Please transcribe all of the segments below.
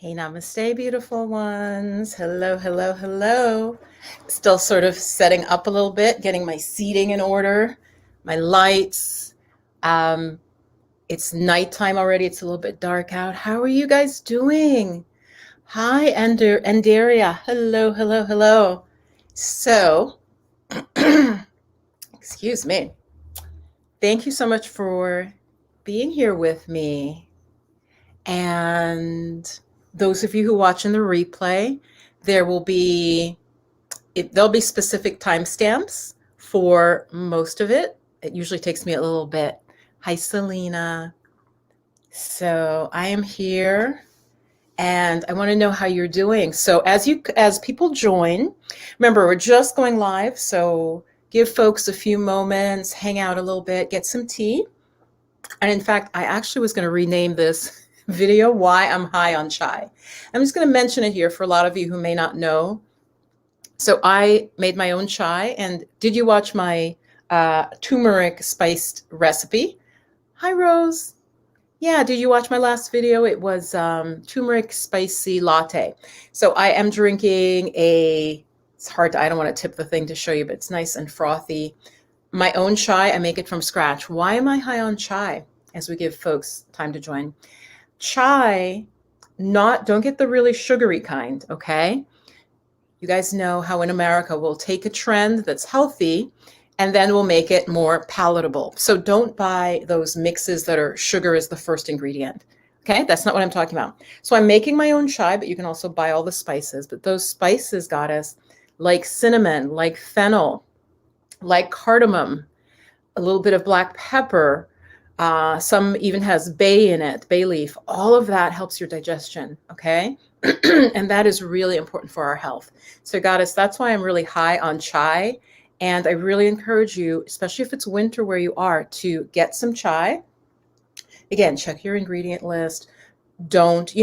Hey, namaste, beautiful ones. Hello, hello, hello. Still sort of setting up a little bit, getting my seating in order, my lights. Um, it's nighttime already. It's a little bit dark out. How are you guys doing? Hi, Andaria. Hello, hello, hello. So, excuse me. Thank you so much for being here with me. And those of you who watch in the replay, there will be there'll be specific timestamps for most of it. It usually takes me a little bit. Hi, Selena. So I am here and I want to know how you're doing. So as people join, remember we're just going live, so give folks a few moments, hang out a little bit, get some tea. And in fact, I actually was going to rename this video Why I'm High on Chai. I'm just going to mention it here for a lot of you who may not know. So I made my own chai. And did you watch my turmeric spiced recipe? Hi, Rose. Yeah, did you watch my last video? It was turmeric spicy latte. So I am drinking it's hard to, I don't want to tip the thing to show you, but it's nice and frothy. My own chai, I make it from scratch. Why am I high on chai? As we give folks time to join. Chai, don't get the really sugary kind, okay? You guys know how in America we'll take a trend that's healthy and then we'll make it more palatable. So don't buy those mixes that are sugar as the first ingredient. Okay, that's not what I'm talking about. So I'm making my own chai, but you can also buy all the spices. But those spices, goddess, like cinnamon, like fennel, like cardamom, a little bit of black pepper, some even has bay in it, bay leaf. All of that helps your digestion, okay? And that is really important for our health. So goddess, that's why I'm really high on chai. And I really encourage you, especially if it's winter where you are, to get some chai. Again, check your ingredient list. Don't,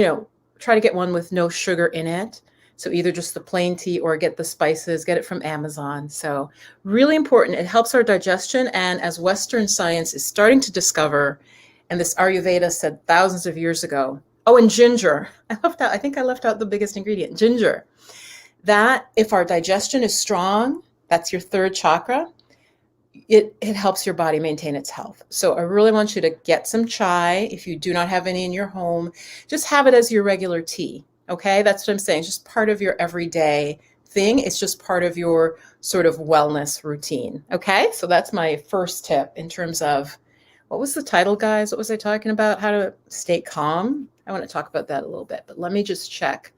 try to get one with no sugar in it. So either just the plain tea or get the spices, get it from Amazon. So really important. It helps our digestion. And as Western science is starting to discover, and this Ayurveda said thousands of years ago, oh, and ginger. I think I left out the biggest ingredient, ginger. That if our digestion is strong, that's your third chakra, it helps your body maintain its health. So I really want you to get some chai. If you do not have any in your home, just have it as your regular tea. Okay, that's what I'm saying. It's just part of your everyday thing. It's just part of your sort of wellness routine. Okay, so that's my first tip in terms of what was the title, guys? What was I talking about? How to stay calm? I want to talk about that a little bit, but let me just check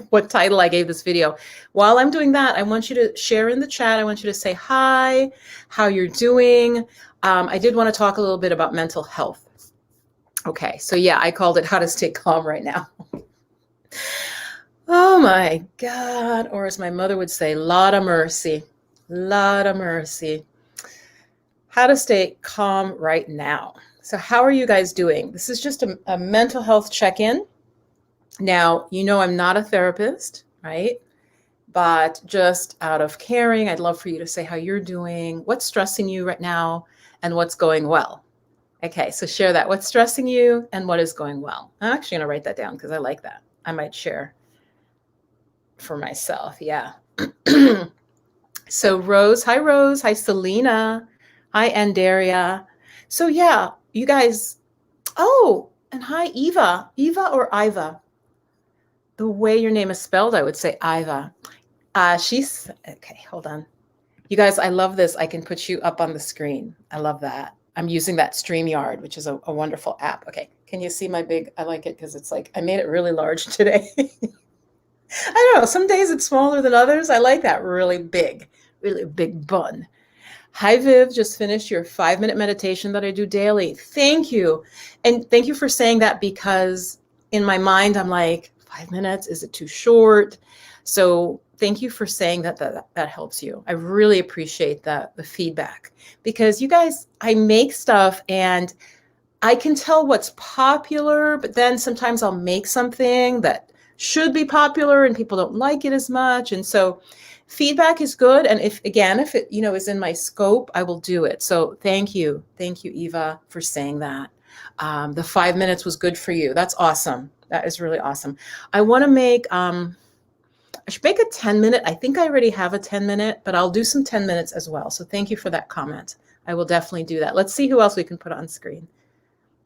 what title I gave this video. While I'm doing that, I want you to share in the chat. I want you to say hi, how you're doing. I did want to talk a little bit about mental health. Okay, so yeah, I called it How to Stay Calm right now. Oh my God, or as my mother would say, lot of mercy, lot of mercy. How to stay calm right now. So how are you guys doing? This is just a mental health check-in. Now, I'm not a therapist, right? But just out of caring, I'd love for you to say how you're doing, what's stressing you right now, and what's going well. Okay, so share that. What's stressing you and what is going well? I'm actually going to write that down because I like that. I might share for myself. Yeah. So Rose, hi Selena, hi Andaria. So yeah, you guys, oh, and hi Eva or Iva. The way your name is spelled, I would say Iva. She's, okay, hold on. You guys, I love this. I can put you up on the screen. I love that. I'm using that StreamYard, which is a wonderful app. Okay, can you see my big, I like it because it's like, I made it really large today. I don't know, some days it's smaller than others. I like that really big bun. Hi, Viv, just finished your 5-minute meditation that I do daily. Thank you. And thank you for saying that because in my mind, I'm like, 5 minutes, is it too short? So thank you for saying that helps you. I really appreciate the feedback because you guys, I make stuff and I can tell what's popular, but then sometimes I'll make something that should be popular and people don't like it as much. And so feedback is good. And if it, is in my scope, I will do it. So thank you. Thank you, Eva, for saying that. The 5 minutes was good for you. That's awesome. That is really awesome. I want to make, I should make a 10-minute. I think I already have a 10-minute, but I'll do some 10 minutes as well. So thank you for that comment. I will definitely do that. Let's see who else we can put on screen.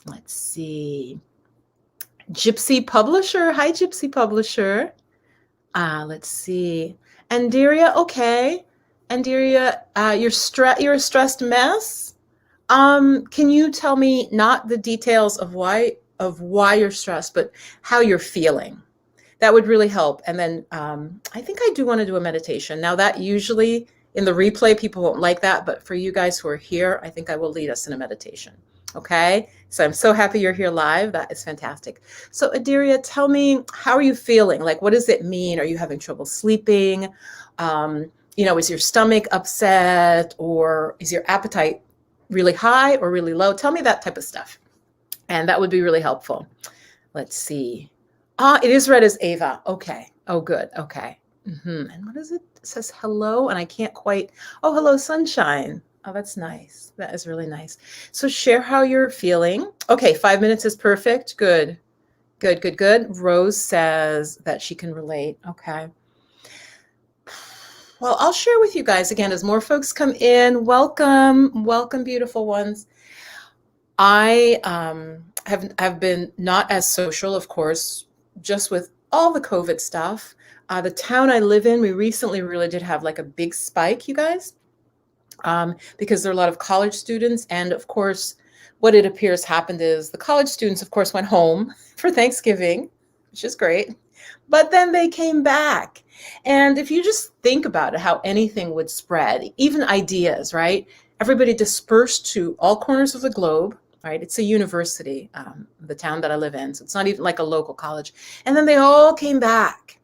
Let's see. Gypsy Publisher. Hi, Gypsy Publisher. Let's see. Andiria, okay. Andiria, you're a stressed mess. Can you tell me not the details of why you're stressed, but how you're feeling? That would really help. And then I think I do want to do a meditation. Now that usually in the replay, people won't like that, but for you guys who are here, I think I will lead us in a meditation. Okay, so I'm so happy you're here live. That is fantastic. So Adiria, tell me, how are you feeling? Like, what does it mean? Are you having trouble sleeping? Is your stomach upset, or is your appetite really high or really low? Tell me that type of stuff. And that would be really helpful. Let's see. It is read as Ava. Okay. Oh, good. Okay. And what is it? It says hello, and I can't quite. Oh, hello, sunshine. Oh, that's nice. That is really nice. So share how you're feeling. Okay, 5 minutes is perfect. Good. Good, good, good. Rose says that she can relate. Okay. Well, I'll share with you guys again as more folks come in. Welcome, welcome, beautiful ones. I have been not as social, of course, just with all the COVID stuff. The town I live in, we recently really did have like a big spike, you guys. Because there are a lot of college students. And of course, what it appears happened is the college students, of course, went home for Thanksgiving, which is great. But then they came back. And if you just think about it, how anything would spread, even ideas, right? Everybody dispersed to all corners of the globe, right? It's a university, the town that I live in. So it's not even like a local college. And then they all came back.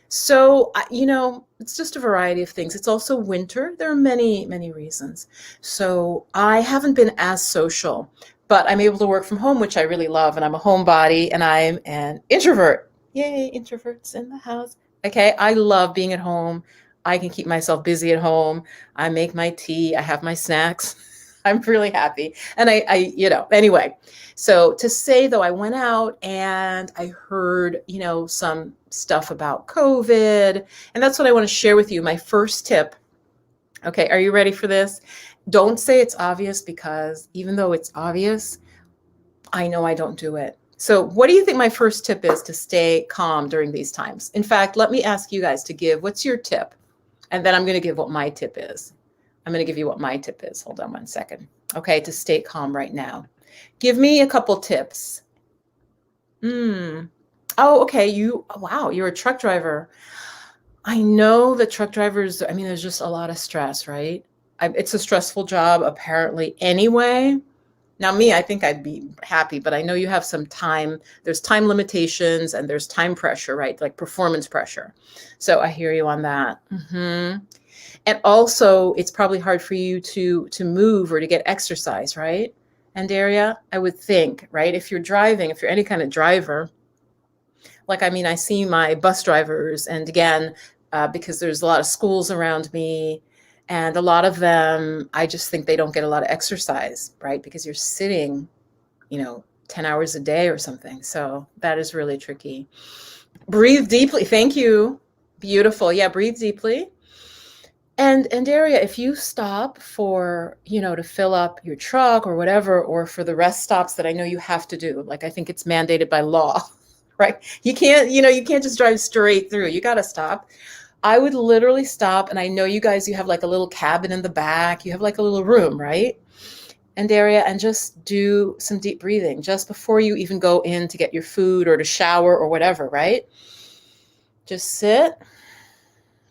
So, it's just a variety of things. It's also winter. There are many, many reasons. So I haven't been as social, but I'm able to work from home, which I really love. And I'm a homebody and I'm an introvert. Yay, introverts in the house. Okay, I love being at home. I can keep myself busy at home. I make my tea. I have my snacks. I'm really happy. And anyway. So to say, though, I went out and I heard, some stuff about COVID. And that's what I want to share with you. My first tip. Okay, are you ready for this? Don't say it's obvious, because even though it's obvious, I know I don't do it. So what do you think my first tip is to stay calm during these times? In fact, let me ask you guys to give, what's your tip? And then I'm going to give what my tip is. I'm going to give you what my tip is. Hold on one second. Okay, to stay calm right now. Give me a couple tips. Oh, okay. Wow, you're a truck driver. I know that truck drivers, there's just a lot of stress, right? It's a stressful job, apparently, anyway. Now, me, I think I'd be happy, but I know you have some time. There's time limitations and there's time pressure, right? Like performance pressure. So I hear you on that. And also, it's probably hard for you to move or to get exercise, right? Andaria, I would think, right? If you're driving, if you're any kind of driver, I see my bus drivers, and again, because there's a lot of schools around me, and a lot of them, I just think they don't get a lot of exercise, right? Because you're sitting, 10 hours a day or something. So that is really tricky. Breathe deeply. Thank you. Beautiful. Yeah, breathe deeply. And Daria, if you stop for, to fill up your truck or whatever, or for the rest stops that I know you have to do, I think it's mandated by law, right? You can't just drive straight through. You got to stop. I would literally stop. And I know you guys, you have a little cabin in the back. You have a little room, right? And Daria, and just do some deep breathing just before you even go in to get your food or to shower or whatever, right? Just sit.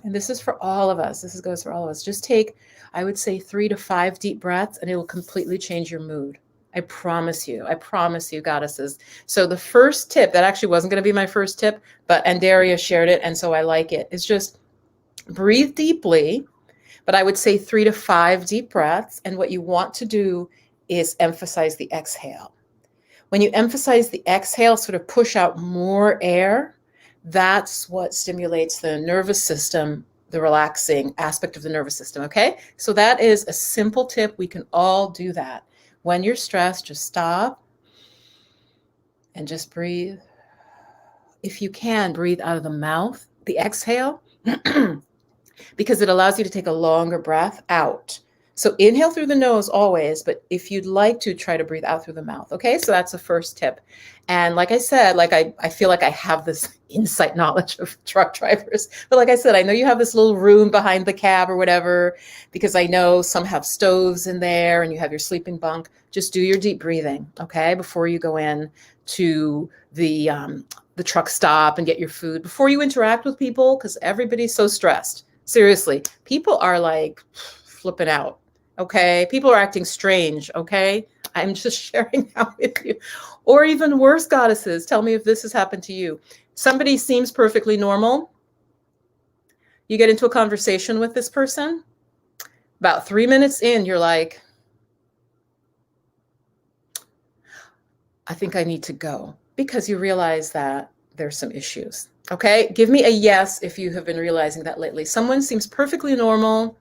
And this is for all of us. This goes for all of us. Just take, I would say, 3 to 5 deep breaths, and it will completely change your mood. I promise you, goddesses. So the first tip, that actually wasn't going to be my first tip, but Andaria shared it, and so I like it. It's just breathe deeply, but I would say 3 to 5 deep breaths. And what you want to do is emphasize the exhale. When you emphasize the exhale, sort of push out more air. That's what stimulates the nervous system, the relaxing aspect of the nervous system, okay? So that is a simple tip. We can all do that. When you're stressed, just stop and just breathe. if you can, breathe out of the mouth, the exhale, because it allows you to take a longer breath out. So inhale through the nose always, but if you'd like to, try to breathe out through the mouth. Okay, so that's the first tip. And like I said, like I feel like I have this insight knowledge of truck drivers. But like I said, I know you have this little room behind the cab or whatever, because I know some have stoves in there and you have your sleeping bunk. Just do your deep breathing, okay, before you go in to the truck stop and get your food, before you interact with people, because everybody's so stressed. Seriously, people are like flipping out. Okay. People are acting strange. Okay. I'm just sharing out with you. Or even worse, goddesses, tell me if this has happened to you. Somebody seems perfectly normal. You get into a conversation with this person. About 3 minutes in, you're like, I think I need to go, because you realize that there's some issues. Okay. Give me a yes if you have been realizing that lately. Someone seems perfectly normal,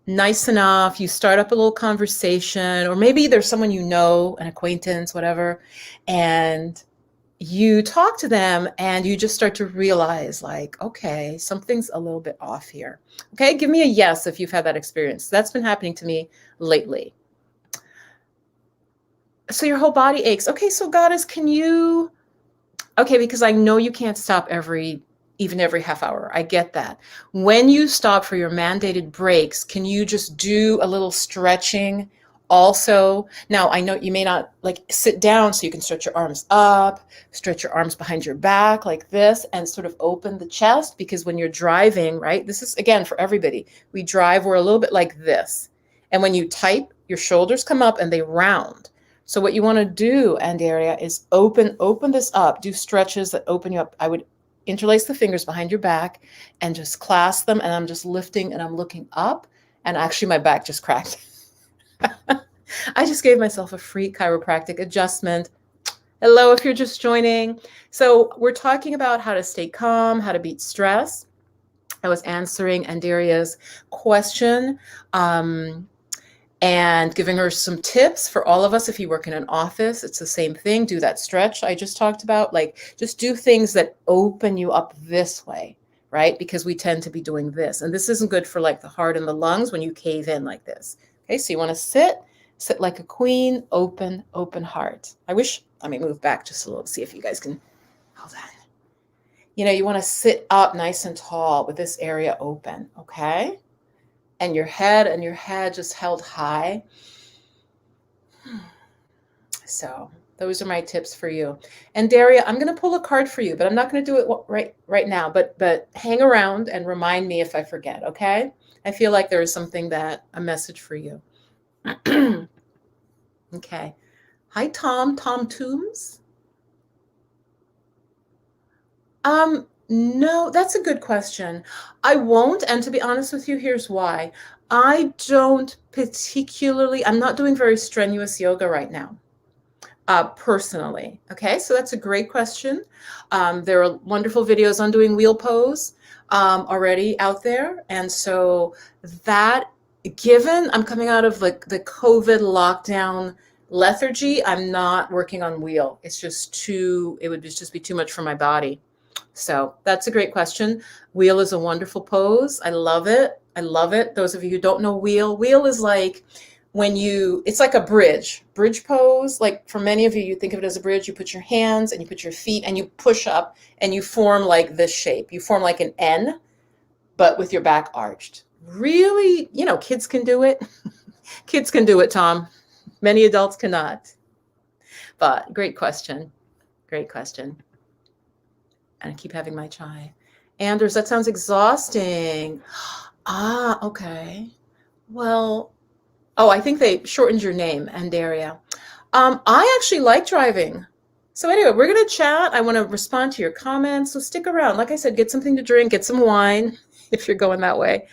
nice enough, you start up a little conversation, or maybe there's someone you know, an acquaintance, whatever, and you talk to them and you just start to realize, like, okay, something's a little bit off here. Okay, give me a yes if you've had that experience. That's been happening to me lately. So your whole body aches. Okay, so goddess, can you, okay, because I know you can't stop even every half hour. I get that. When you stop for your mandated breaks, can you just do a little stretching also? Now, I know you may not like sit down, so you can stretch your arms up, stretch your arms behind your back like this, and sort of open the chest, because when you're driving, right, this is again for everybody. We drive, we're a little bit like this. And when you type, your shoulders come up and they round. So what you want to do, Andrea, is open this up, do stretches that open you up. I would interlace the fingers behind your back and just clasp them. And I'm just lifting and I'm looking up. And actually my back just cracked. I just gave myself a free chiropractic adjustment. Hello, if you're just joining. So we're talking about how to stay calm, how to beat stress. I was answering Andrea's question. And giving her some tips for all of us. If you work in an office, it's the same thing. Do that stretch I just talked about. Like, just do things that open you up this way, right? Because we tend to be doing this. And this isn't good for like the heart and the lungs when you cave in like this. Okay, so you want to sit like a queen, open heart. Let me move back just a little, see if you guys can, hold on. You know, you want to sit up nice and tall with this area open, okay? And your head just held high. So those are my tips for you. And Daria, I'm going to pull a card for you, but I'm not going to do it right now. But hang around and remind me if I forget, okay? I feel like there is a message for you. Okay. Hi, Tom Toombs. No, that's a good question. I won't. And to be honest with you, here's why. I'm not doing very strenuous yoga right now, personally. Okay, so that's a great question. There are wonderful videos on doing wheel pose already out there. And so that, given I'm coming out of like the COVID lockdown lethargy, I'm not working on wheel. It would just be too much for my body. So that's a great question. Wheel is a wonderful pose. I love it. Those of you who don't know wheel is like it's like a bridge pose. Like for many of you, you think of it as a bridge. You put your hands and you put your feet and you push up and you form like this shape. You form like an N, but with your back arched. Really, kids can do it. Kids can do it, Tom. Many adults cannot. But great question. Great question. And I keep having my chai. Anders, that sounds exhausting. Okay. Well, I think they shortened your name, Andaria. I actually like driving. So anyway, we're going to chat. I want to respond to your comments. So stick around. Like I said, get something to drink, get some wine if you're going that way.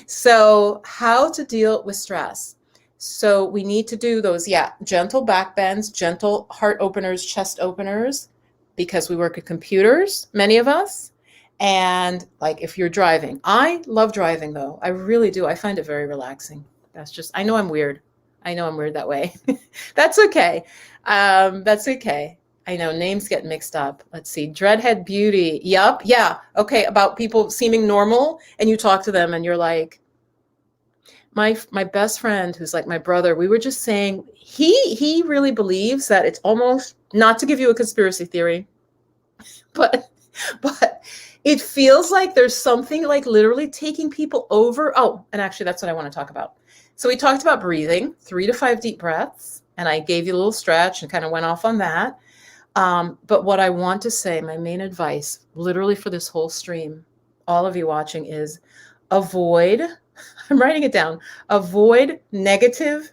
So how to deal with stress. So we need to do those, gentle back bends, gentle heart openers, chest openers, because we work at computers, many of us. And like if you're driving, I love driving though. I really do. I find it very relaxing. I know I'm weird. I know I'm weird that way. That's okay. That's okay. I know names get mixed up. Let's see. Dreadhead Beauty. Yup. Yeah. Okay. About people seeming normal, and you talk to them and you're like, my best friend, who's like my brother, we were just saying he really believes that it's almost, not to give you a conspiracy theory, but but it feels like there's something like literally taking people over. Oh, and actually that's what I want to talk about. So we talked about breathing, 3 to 5 deep breaths, and I gave you a little stretch and kind of went off on that. But what I want to say, my main advice, literally for this whole stream, all of you watching, is avoid, I'm writing it down, avoid negative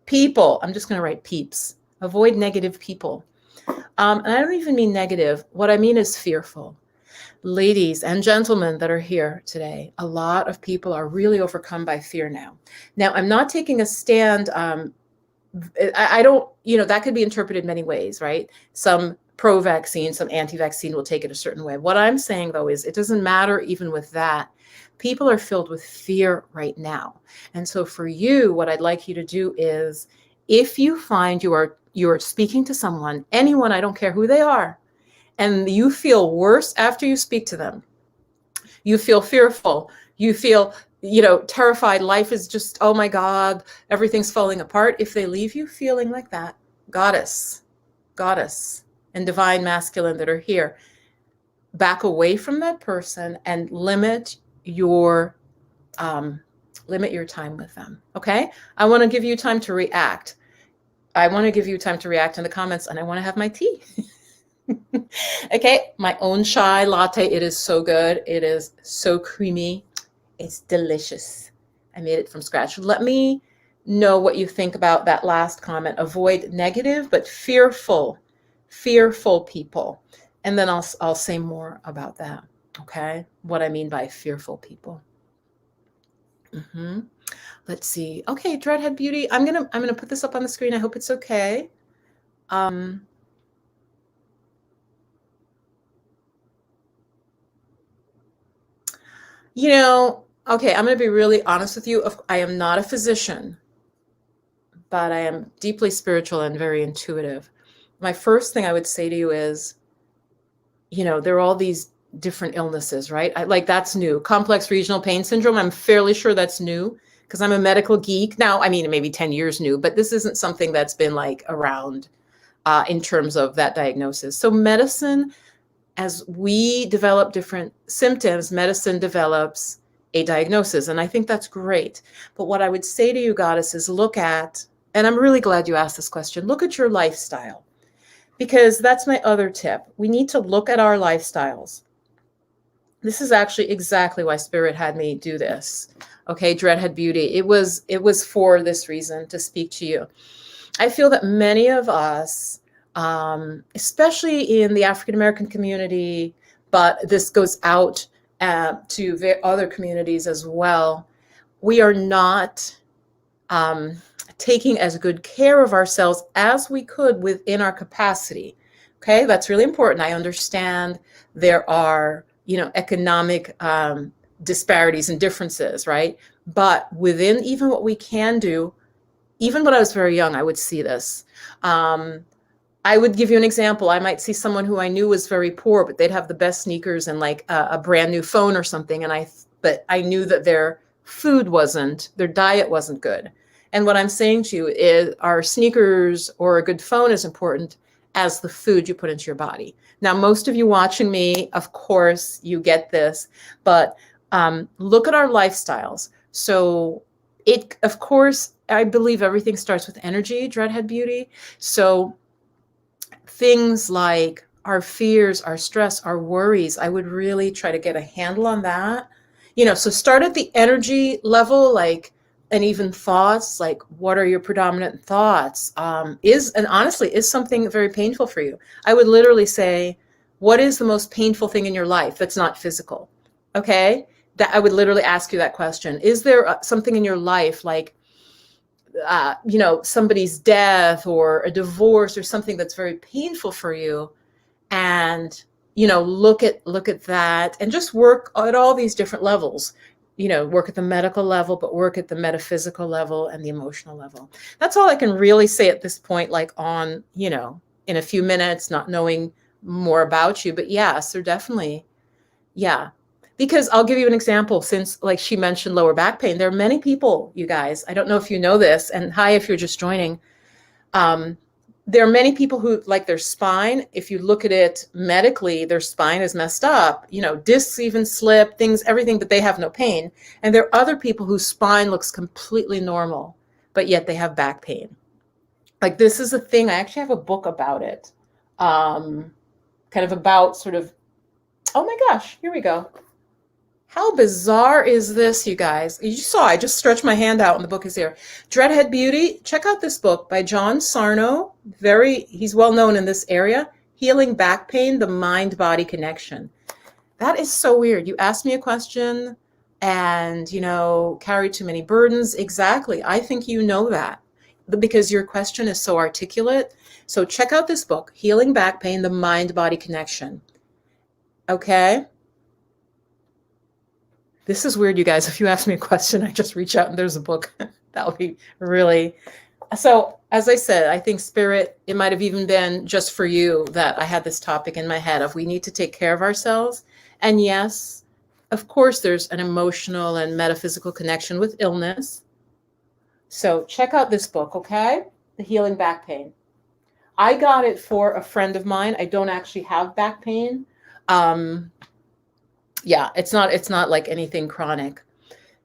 people. I'm just going to write peeps. Avoid negative people. And I don't even mean negative. What I mean is fearful. Ladies and gentlemen that are here today, a lot of people are really overcome by fear now. Now, I'm not taking a stand. I don't, that could be interpreted many ways, right? Some pro-vaccine, some anti-vaccine will take it a certain way. What I'm saying, though, is it doesn't matter even with that. People are filled with fear right now. And so for you, what I'd like you to do is, if you find you're speaking to someone, anyone, I don't care who they are, and you feel worse after you speak to them, you feel fearful, you feel, terrified, life is just, oh my God, everything's falling apart. If they leave you feeling like that, goddess, and divine masculine that are here, back away from that person and limit your time with them. Okay? I want to give you time to react. I want to give you time to react in the comments, and I want to have my tea. Okay, my own chai latte. It is so good. It is so creamy. It's delicious. I made it from scratch. Let me know what you think about that last comment. Avoid negative but fearful people. And then I'll say more about that. Okay, what I mean by fearful people. Let's see. Okay, Dreadhead Beauty. I'm gonna put this up on the screen. I hope it's okay. Okay, I'm going to be really honest with you. I am not a physician, but I am deeply spiritual and very intuitive. My first thing I would say to you is, there are all these different illnesses, right? That's new. Complex regional pain syndrome. I'm fairly sure that's new because I'm a medical geek. Now, I mean, maybe 10 years new, but this isn't something that's been around in terms of that diagnosis. So medicine, as we develop different symptoms, medicine develops a diagnosis. And I think that's great. But what I would say to you, Goddess, is look at, and I'm really glad you asked this question, look at your lifestyle. Because that's my other tip. We need to look at our lifestyles. This is actually exactly why Spirit had me do this. Okay, Dreadhead Beauty. It was for this reason, to speak to you. I feel that many of us, especially in the African American community, but this goes out to other communities as well, we are not taking as good care of ourselves as we could within our capacity. Okay, that's really important. I understand there are, economic disparities and differences, right? But within even what we can do, even when I was very young, I would see this. I would give you an example. I might see someone who I knew was very poor, but they'd have the best sneakers and a brand new phone or something. But I knew that their their diet wasn't good. And what I'm saying to you is our sneakers or a good phone is important as the food you put into your body. Now, most of you watching me, of course, you get this, but look at our lifestyles. So of course, I believe everything starts with energy, Dreadhead Beauty. So things like our fears, our stress, our worries, I would really try to get a handle on that. So start at the energy level, and even thoughts, what are your predominant thoughts? And honestly, is something very painful for you? I would literally say, what is the most painful thing in your life that's not physical? Okay, that I would literally ask you that question. Is there something in your life somebody's death or a divorce or something that's very painful for you? And, look at that and just work at all these different levels, work at the medical level, but work at the metaphysical level and the emotional level. That's all I can really say at this point, on, in a few minutes, not knowing more about you. But yes, they're definitely, yeah. Because I'll give you an example, since like she mentioned lower back pain, there are many people, you guys, I don't know if you know this, and hi if you're just joining. There are many people who, like, their spine, if you look at it medically, their spine is messed up, discs even slip, things, everything, but they have no pain. And there are other people whose spine looks completely normal, but yet they have back pain. Like, this is a thing, I actually have a book about it, kind of about sort of, oh my gosh, here we go. How bizarre is this, you guys? You saw, I just stretched my hand out and the book is here. Dreadhead Beauty, check out this book by John Sarno. He's well known in this area. Healing Back Pain, The Mind-Body Connection. That is so weird. You asked me a question and, carry too many burdens. Exactly. I think you know that because your question is so articulate. So check out this book, Healing Back Pain, The Mind-Body Connection. Okay? This is weird, you guys. If you ask me a question, I just reach out and there's a book. That would be really... So, as I said, I think Spirit, it might have even been just for you that I had this topic in my head of we need to take care of ourselves. And yes, of course, there's an emotional and metaphysical connection with illness. So check out this book, okay? The Healing Back Pain. I got it for a friend of mine. I don't actually have back pain. Yeah, it's not like anything chronic.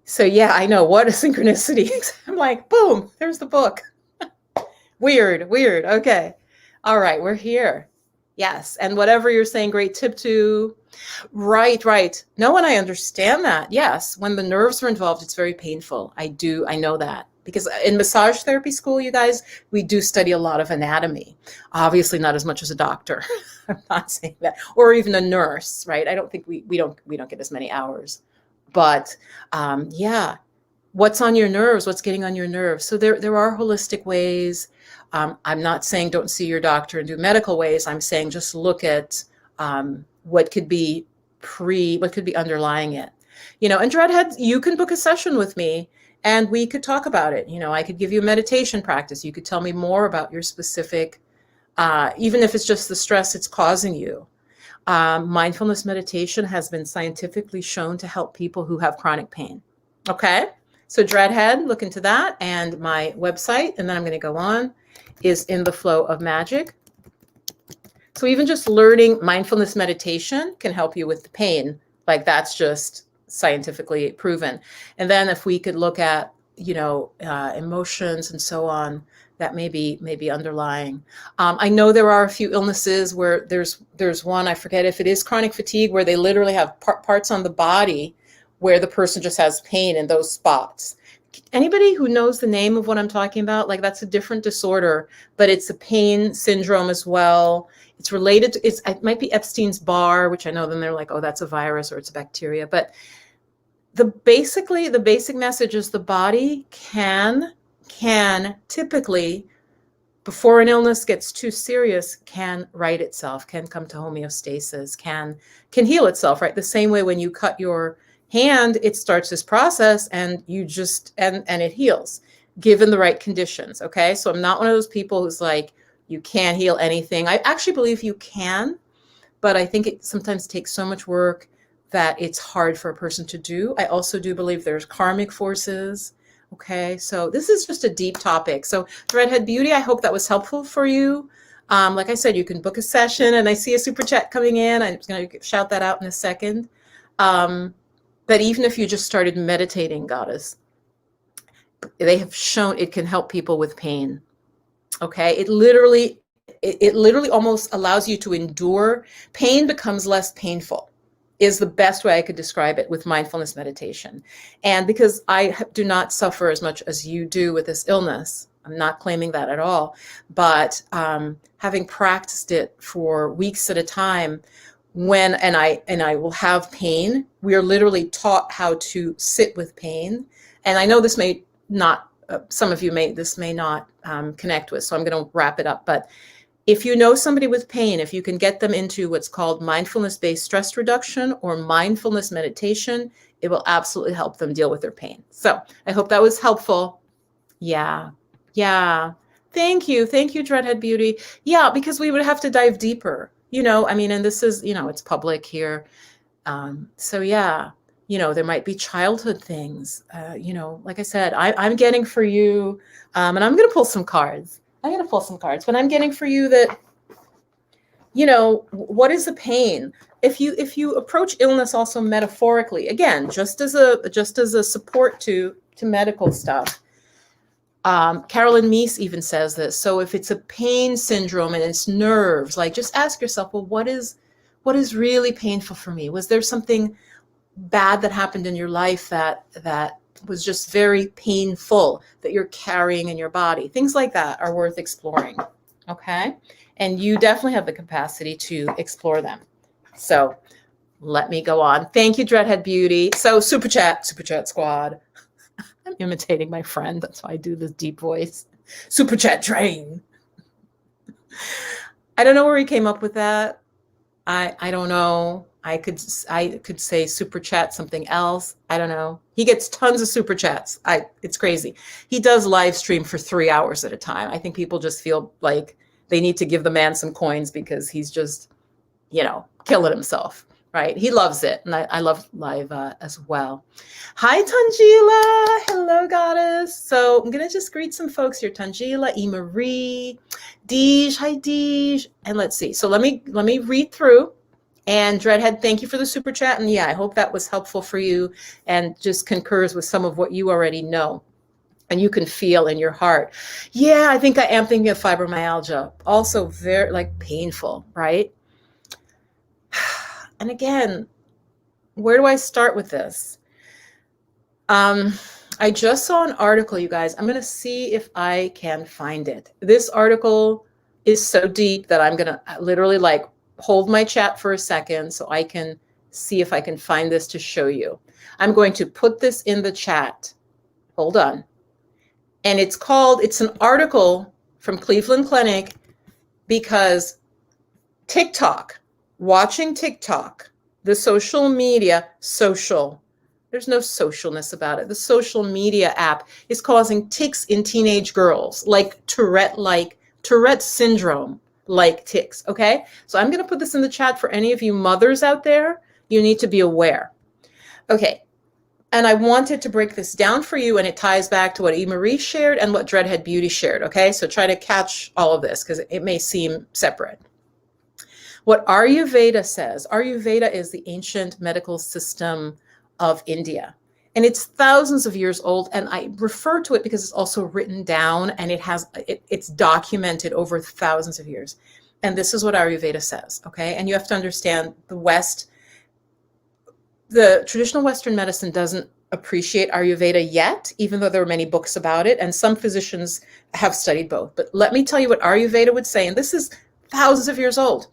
So yeah, I know, what a synchronicity. I'm like, boom, there's the book. Weird. Okay. All right, we're here. Yes. And whatever you're saying, great tip to. Right. No, and I understand that. Yes. When the nerves are involved, it's very painful. I know that. Because in massage therapy school, you guys, we do study a lot of anatomy. Obviously not as much as a doctor. I'm not saying that. Or even a nurse, right? I don't think we don't get as many hours. But yeah, what's on your nerves? What's getting on your nerves? So there are holistic ways. I'm not saying don't see your doctor and do medical ways. I'm saying just look at what could be underlying it. And Dreadhead, you can book a session with me and we could talk about it. I could give you a meditation practice. You could tell me more about your specific, even if it's just the stress it's causing you. Mindfulness meditation has been scientifically shown to help people who have chronic pain. Okay, so Dreadhead, look into that. And my website, and then I'm going to go on, is In the Flow of Magic. So even just learning mindfulness meditation can help you with the pain. Like, that's just scientifically proven. And then if we could look at, emotions and so on, that may be underlying. I know there are a few illnesses where there's one, I forget if it is chronic fatigue, where they literally have parts on the body where the person just has pain in those spots. Anybody who knows the name of what I'm talking about, like, that's a different disorder, but it's a pain syndrome as well. It's related to, it might be Epstein's-Barr, which I know then they're like, oh, that's a virus or it's a bacteria. But the basic message is the body can typically, before an illness gets too serious, can right itself, can come to homeostasis, can heal itself, right? The same way when you cut your hand, it starts this process and you just, and it heals, given the right conditions, okay? So I'm not one of those people who's like, you can't heal anything. I actually believe you can, but I think it sometimes takes so much work that it's hard for a person to do. I also do believe there's karmic forces. Okay, so this is just a deep topic. So Redhead Beauty, I hope that was helpful for you. Like I said, you can book a session, and I see a super chat coming in. I'm just going to shout that out in a second. But even if you just started meditating, Goddess, they have shown it can help people with pain. Okay, it literally almost allows you to endure. Pain becomes less painful, is the best way I could describe it with mindfulness meditation. And because I do not suffer as much as you do with this illness, I'm not claiming that at all, but having practiced it for weeks at a time, and I will have pain, we are literally taught how to sit with pain. And I know this may not, some of you this may not connect with, so I'm going to wrap it up. But if you know somebody with pain, if you can get them into what's called mindfulness-based stress reduction or mindfulness meditation, it will absolutely help them deal with their pain. So I hope that was helpful. Yeah. Thank you. Thank you, Dreadhead Beauty. Yeah, because we would have to dive deeper, I mean, and this is, it's public here. So yeah, there might be childhood things, like I said, I'm getting for you, and I'm going to pull some cards. But I'm getting for you that, what is the pain? If you approach illness also metaphorically, again, just as a support to medical stuff. Carolyn Meese even says this. So if it's a pain syndrome and it's nerves, like just ask yourself, well, what is really painful for me? Was there something bad that happened in your life that was just very painful that you're carrying in your body? Things like that are worth exploring. Okay. And you definitely have the capacity to explore them. So let me go on. Thank you, Dreadhead Beauty. So super chat squad. I'm imitating my friend. That's why I do this deep voice. Super chat train. I don't know where he came up with that. I don't know. I could say super chat something else. I don't know. He gets tons of super chats. It's crazy. He does live stream for 3 hours at a time. I think people just feel like they need to give the man some coins because he's just, killing himself. Right. He loves it. And I love live as well. Hi, Tanjila. Hello, goddess. So I'm going to just greet some folks here. Tanjila, E. Marie, Deej. Hi, Deej. And let's see. So let me read through. And Dreadhead, thank you for the super chat. And yeah, I hope that was helpful for you and just concurs with some of what you already know and you can feel in your heart. Yeah, I think I am thinking of fibromyalgia. Also very painful, right? And again, where do I start with this? I just saw an article, you guys. I'm going to see if I can find it. This article is so deep that I'm going to literally hold my chat for a second so I can see if I can find this to show you. I'm going to put this in the chat. Hold on. And it's an article from Cleveland Clinic because watching TikTok, the social media, there's no socialness about it. The social media app is causing tics in teenage girls, like Tourette syndrome, like tics. Okay. So I'm going to put this in the chat for any of you mothers out there. You need to be aware. Okay. And I wanted to break this down for you, and it ties back to what E. Marie shared and what Dreadhead Beauty shared. Okay. So try to catch all of this because it may seem separate. What Ayurveda says, Ayurveda is the ancient medical system of India. And it's thousands of years old. And I refer to it because it's also written down and it's documented over thousands of years. And this is what Ayurveda says, okay? And you have to understand the traditional Western medicine doesn't appreciate Ayurveda yet, even though there are many books about it. And some physicians have studied both. But let me tell you what Ayurveda would say. And this is thousands of years old.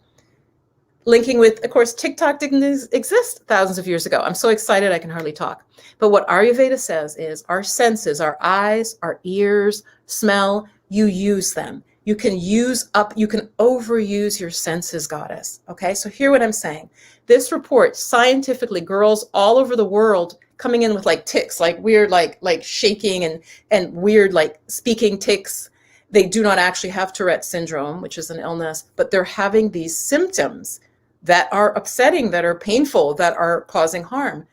Linking with, of course, TikTok didn't exist thousands of years ago. I'm so excited I can hardly talk. But what Ayurveda says is our senses, our eyes, our ears, smell, you use them. You can overuse your senses, goddess. Okay, so hear what I'm saying. This report, scientifically, girls all over the world coming in with tics, weird, shaking and weird, speaking tics. They do not actually have Tourette syndrome, which is an illness, but they're having these symptoms that are upsetting, that are painful, that are causing harm.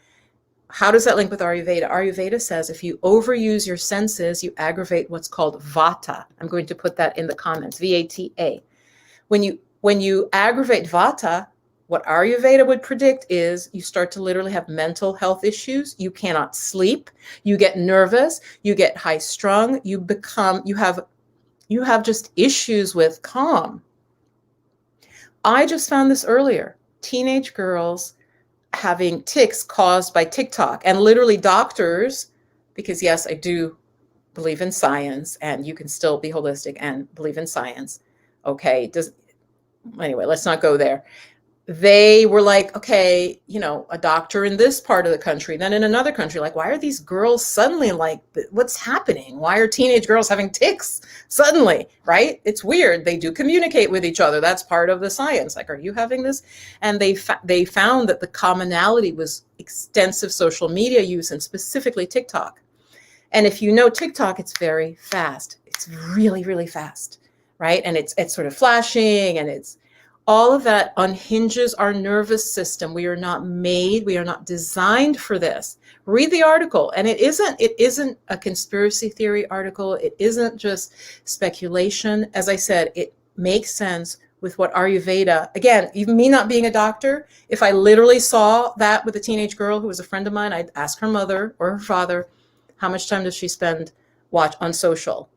How does that link with Ayurveda? Ayurveda says if you overuse your senses, you aggravate what's called vata. I'm going to put that in the comments, V-A-T-A. When you aggravate vata, what Ayurveda would predict is you start to literally have mental health issues. You cannot sleep. You get nervous. You get high strung. You have just issues with calm. I just found this earlier. Teenage girls having tics caused by TikTok, and literally doctors, because yes, I do believe in science and you can still be holistic and believe in science. Okay. Anyway, let's not go there. They were okay, a doctor in this part of the country, then in another country, why are these girls suddenly what's happening? Why are teenage girls having tics suddenly, right? It's weird. They do communicate with each other. That's part of the science. Are you having this? And they found that the commonality was extensive social media use and specifically TikTok. And if you know TikTok, it's very fast. It's really, really fast, right? And it's sort of flashing, and it's all of that unhinges our nervous system. We are not made, we are not designed for this. Read the article, and it isn't a conspiracy theory article. It isn't just speculation. As I said, it makes sense with what Ayurveda, again, even me not being a doctor, if I literally saw that with a teenage girl who was a friend of mine, I'd ask her mother or her father, how much time does she spend watch on social?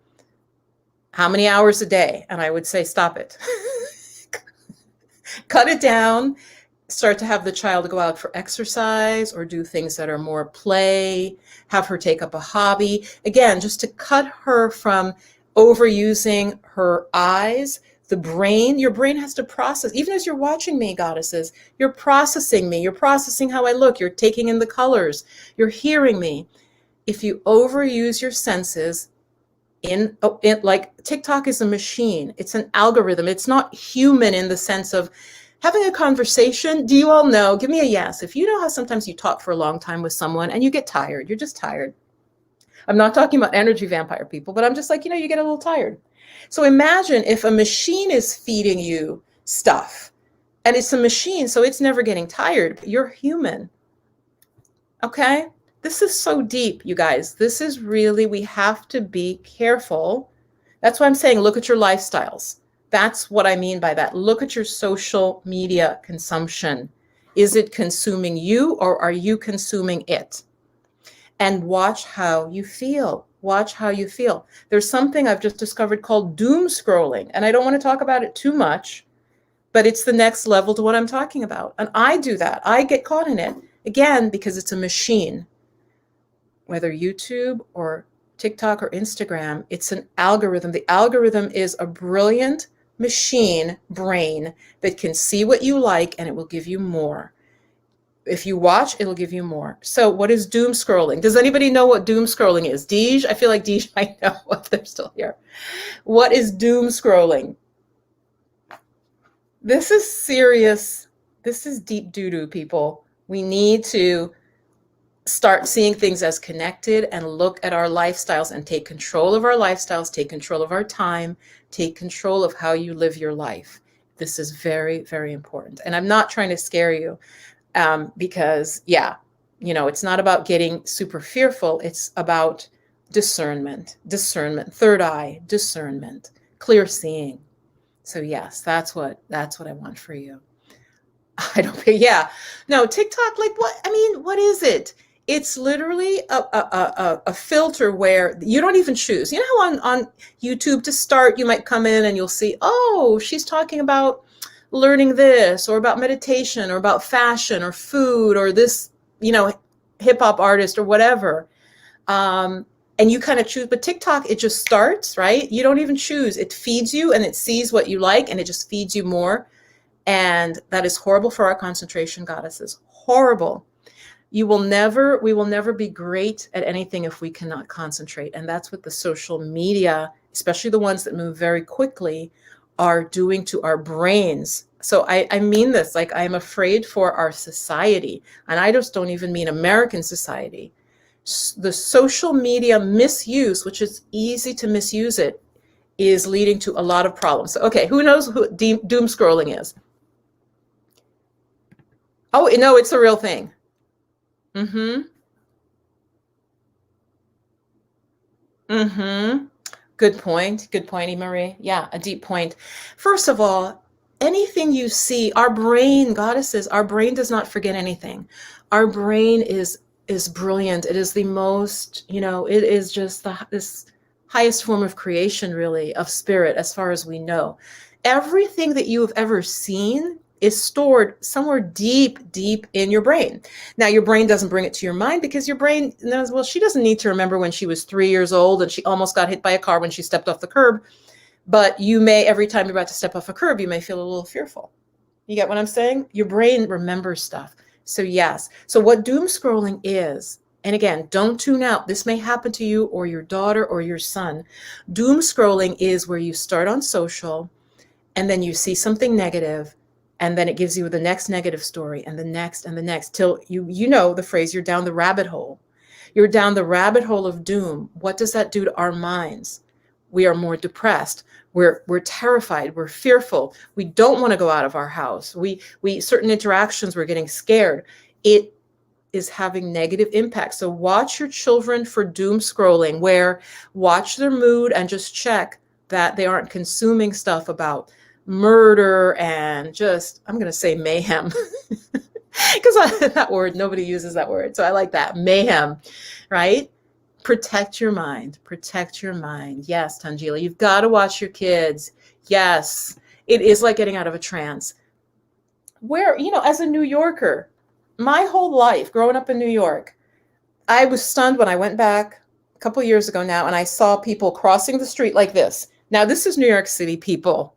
How many hours a day? And I would say, stop it. Cut it down. Start to have the child go out for exercise or do things that are more play, have her take up a hobby. Again, just to cut her from overusing her eyes. The brain, your brain has to process, even as you're watching me, goddesses, you're processing me, you're processing how I look, you're taking in the colors, you're hearing me. If you overuse your senses, in like TikTok is a machine, it's an algorithm, it's not human in the sense of having a conversation. Do you all know, give me a yes, if you know how sometimes you talk for a long time with someone and you get tired, you're just tired. I'm not talking about energy vampire people, but I'm just like, you get a little tired. So imagine if a machine is feeding you stuff, and it's a machine, so it's never getting tired, but you're human. Okay? This is so deep, you guys. This is really, we have to be careful. That's why I'm saying look at your lifestyles. That's what I mean by that. Look at your social media consumption. Is it consuming you, or are you consuming it? And watch how you feel. Watch how you feel. There's something I've just discovered called doom scrolling, and I don't want to talk about it too much, but it's the next level to what I'm talking about. And I do that. I get caught in it, again, because it's a machine. Whether YouTube or TikTok or Instagram, it's an algorithm. The algorithm is a brilliant machine brain that can see what you like, and it will give you more. If you watch, it'll give you more. So what is doom scrolling? Does anybody know what doom scrolling is? Deej? I feel like Deej might know if they're still here. What is doom scrolling? This is serious. This is deep doo-doo, people. We need to start seeing things as connected and look at our lifestyles and take control of our lifestyles, take control of our time, take control of how you live your life. This is very, very important. And I'm not trying to scare you. Because it's not about getting super fearful. It's about discernment, third eye, discernment, clear seeing. So yes, that's what I want for you. I don't, yeah, no, TikTok, like what, I mean, what is it? It's literally a filter where you don't even choose. You know how on YouTube to start, you might come in and you'll see, oh, she's talking about learning this, or about meditation, or about fashion, or food, or this, hip hop artist, or whatever. And you kind of choose, but TikTok, it just starts, right? You don't even choose. It feeds you, and it sees what you like, and it just feeds you more. And that is horrible for our concentration, goddesses. Horrible. We will never be great at anything if we cannot concentrate. And that's what the social media, especially the ones that move very quickly, are doing to our brains. So I mean this, like, I am afraid for our society. And I just don't even mean American society. The social media misuse, which is easy to misuse it, is leading to a lot of problems. So, okay, who knows who doom scrolling is? Oh, no, it's a real thing. Mm-hmm. Mm-hmm. Good point. Good point, Marie. Yeah, a deep point. First of all, anything you see, our brain, goddesses, our brain does not forget anything. Our brain is brilliant. It is the most, it is just this highest form of creation, really, of spirit, as far as we know. Everything that you have ever seen is stored somewhere deep, deep in your brain. Now, your brain doesn't bring it to your mind because your brain knows, well, she doesn't need to remember when she was 3 years old and she almost got hit by a car when she stepped off the curb. But you may, every time you're about to step off a curb, you may feel a little fearful. You get what I'm saying? Your brain remembers stuff. So yes. So what doom scrolling is, and again, don't tune out. This may happen to you or your daughter or your son. Doom scrolling is where you start on social and then you see something negative, and then it gives you the next negative story and the next till you know the phrase, you're down the rabbit hole. You're down the rabbit hole of doom. What does that do to our minds? We are more depressed. We're terrified. We're fearful. We don't want to go out of our house. We certain interactions, we're getting scared. It is having negative impact. So watch your children for doom scrolling, where watch their mood and just check that they aren't consuming stuff about murder and just, I'm going to say mayhem, because that word, nobody uses that word. So I like that, mayhem, right? Protect your mind. Protect your mind. Yes, Tanjila, you've got to watch your kids. Yes, it is like getting out of a trance. Where, as a New Yorker, my whole life growing up in New York, I was stunned when I went back a couple years ago now and I saw people crossing the street like this. Now, this is New York City, people.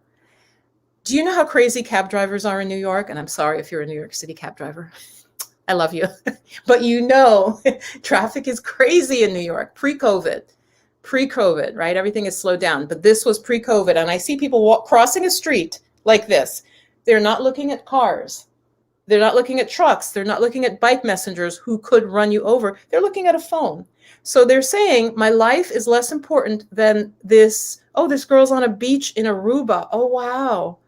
Do you know how crazy cab drivers are in New York? And I'm sorry if you're a New York City cab driver. I love you. But traffic is crazy in New York, pre-COVID, right? Everything is slowed down. But this was pre-COVID. And I see people crossing a street like this. They're not looking at cars. They're not looking at trucks. They're not looking at bike messengers who could run you over. They're looking at a phone. So they're saying my life is less important than this. Oh, this girl's on a beach in Aruba. Oh, wow.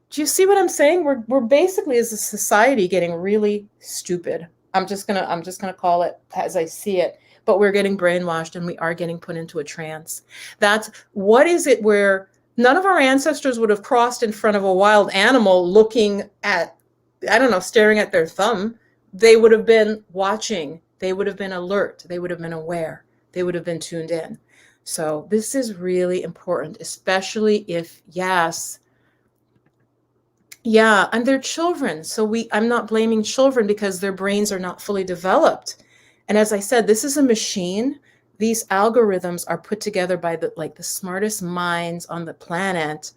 Do you see what I'm saying? We're basically, as a society, getting really stupid. I'm just gonna call it as I see it. But we're getting brainwashed and we are getting put into a trance. What is it where none of our ancestors would have crossed in front of a wild animal looking at, I don't know, staring at their thumb. They would have been watching. They would have been alert. They would have been aware. They would have been tuned in. So this is really important, especially if, yes, yeah, and they're children. So I'm not blaming children because their brains are not fully developed. And as I said, this is a machine. These algorithms are put together by the smartest minds on the planet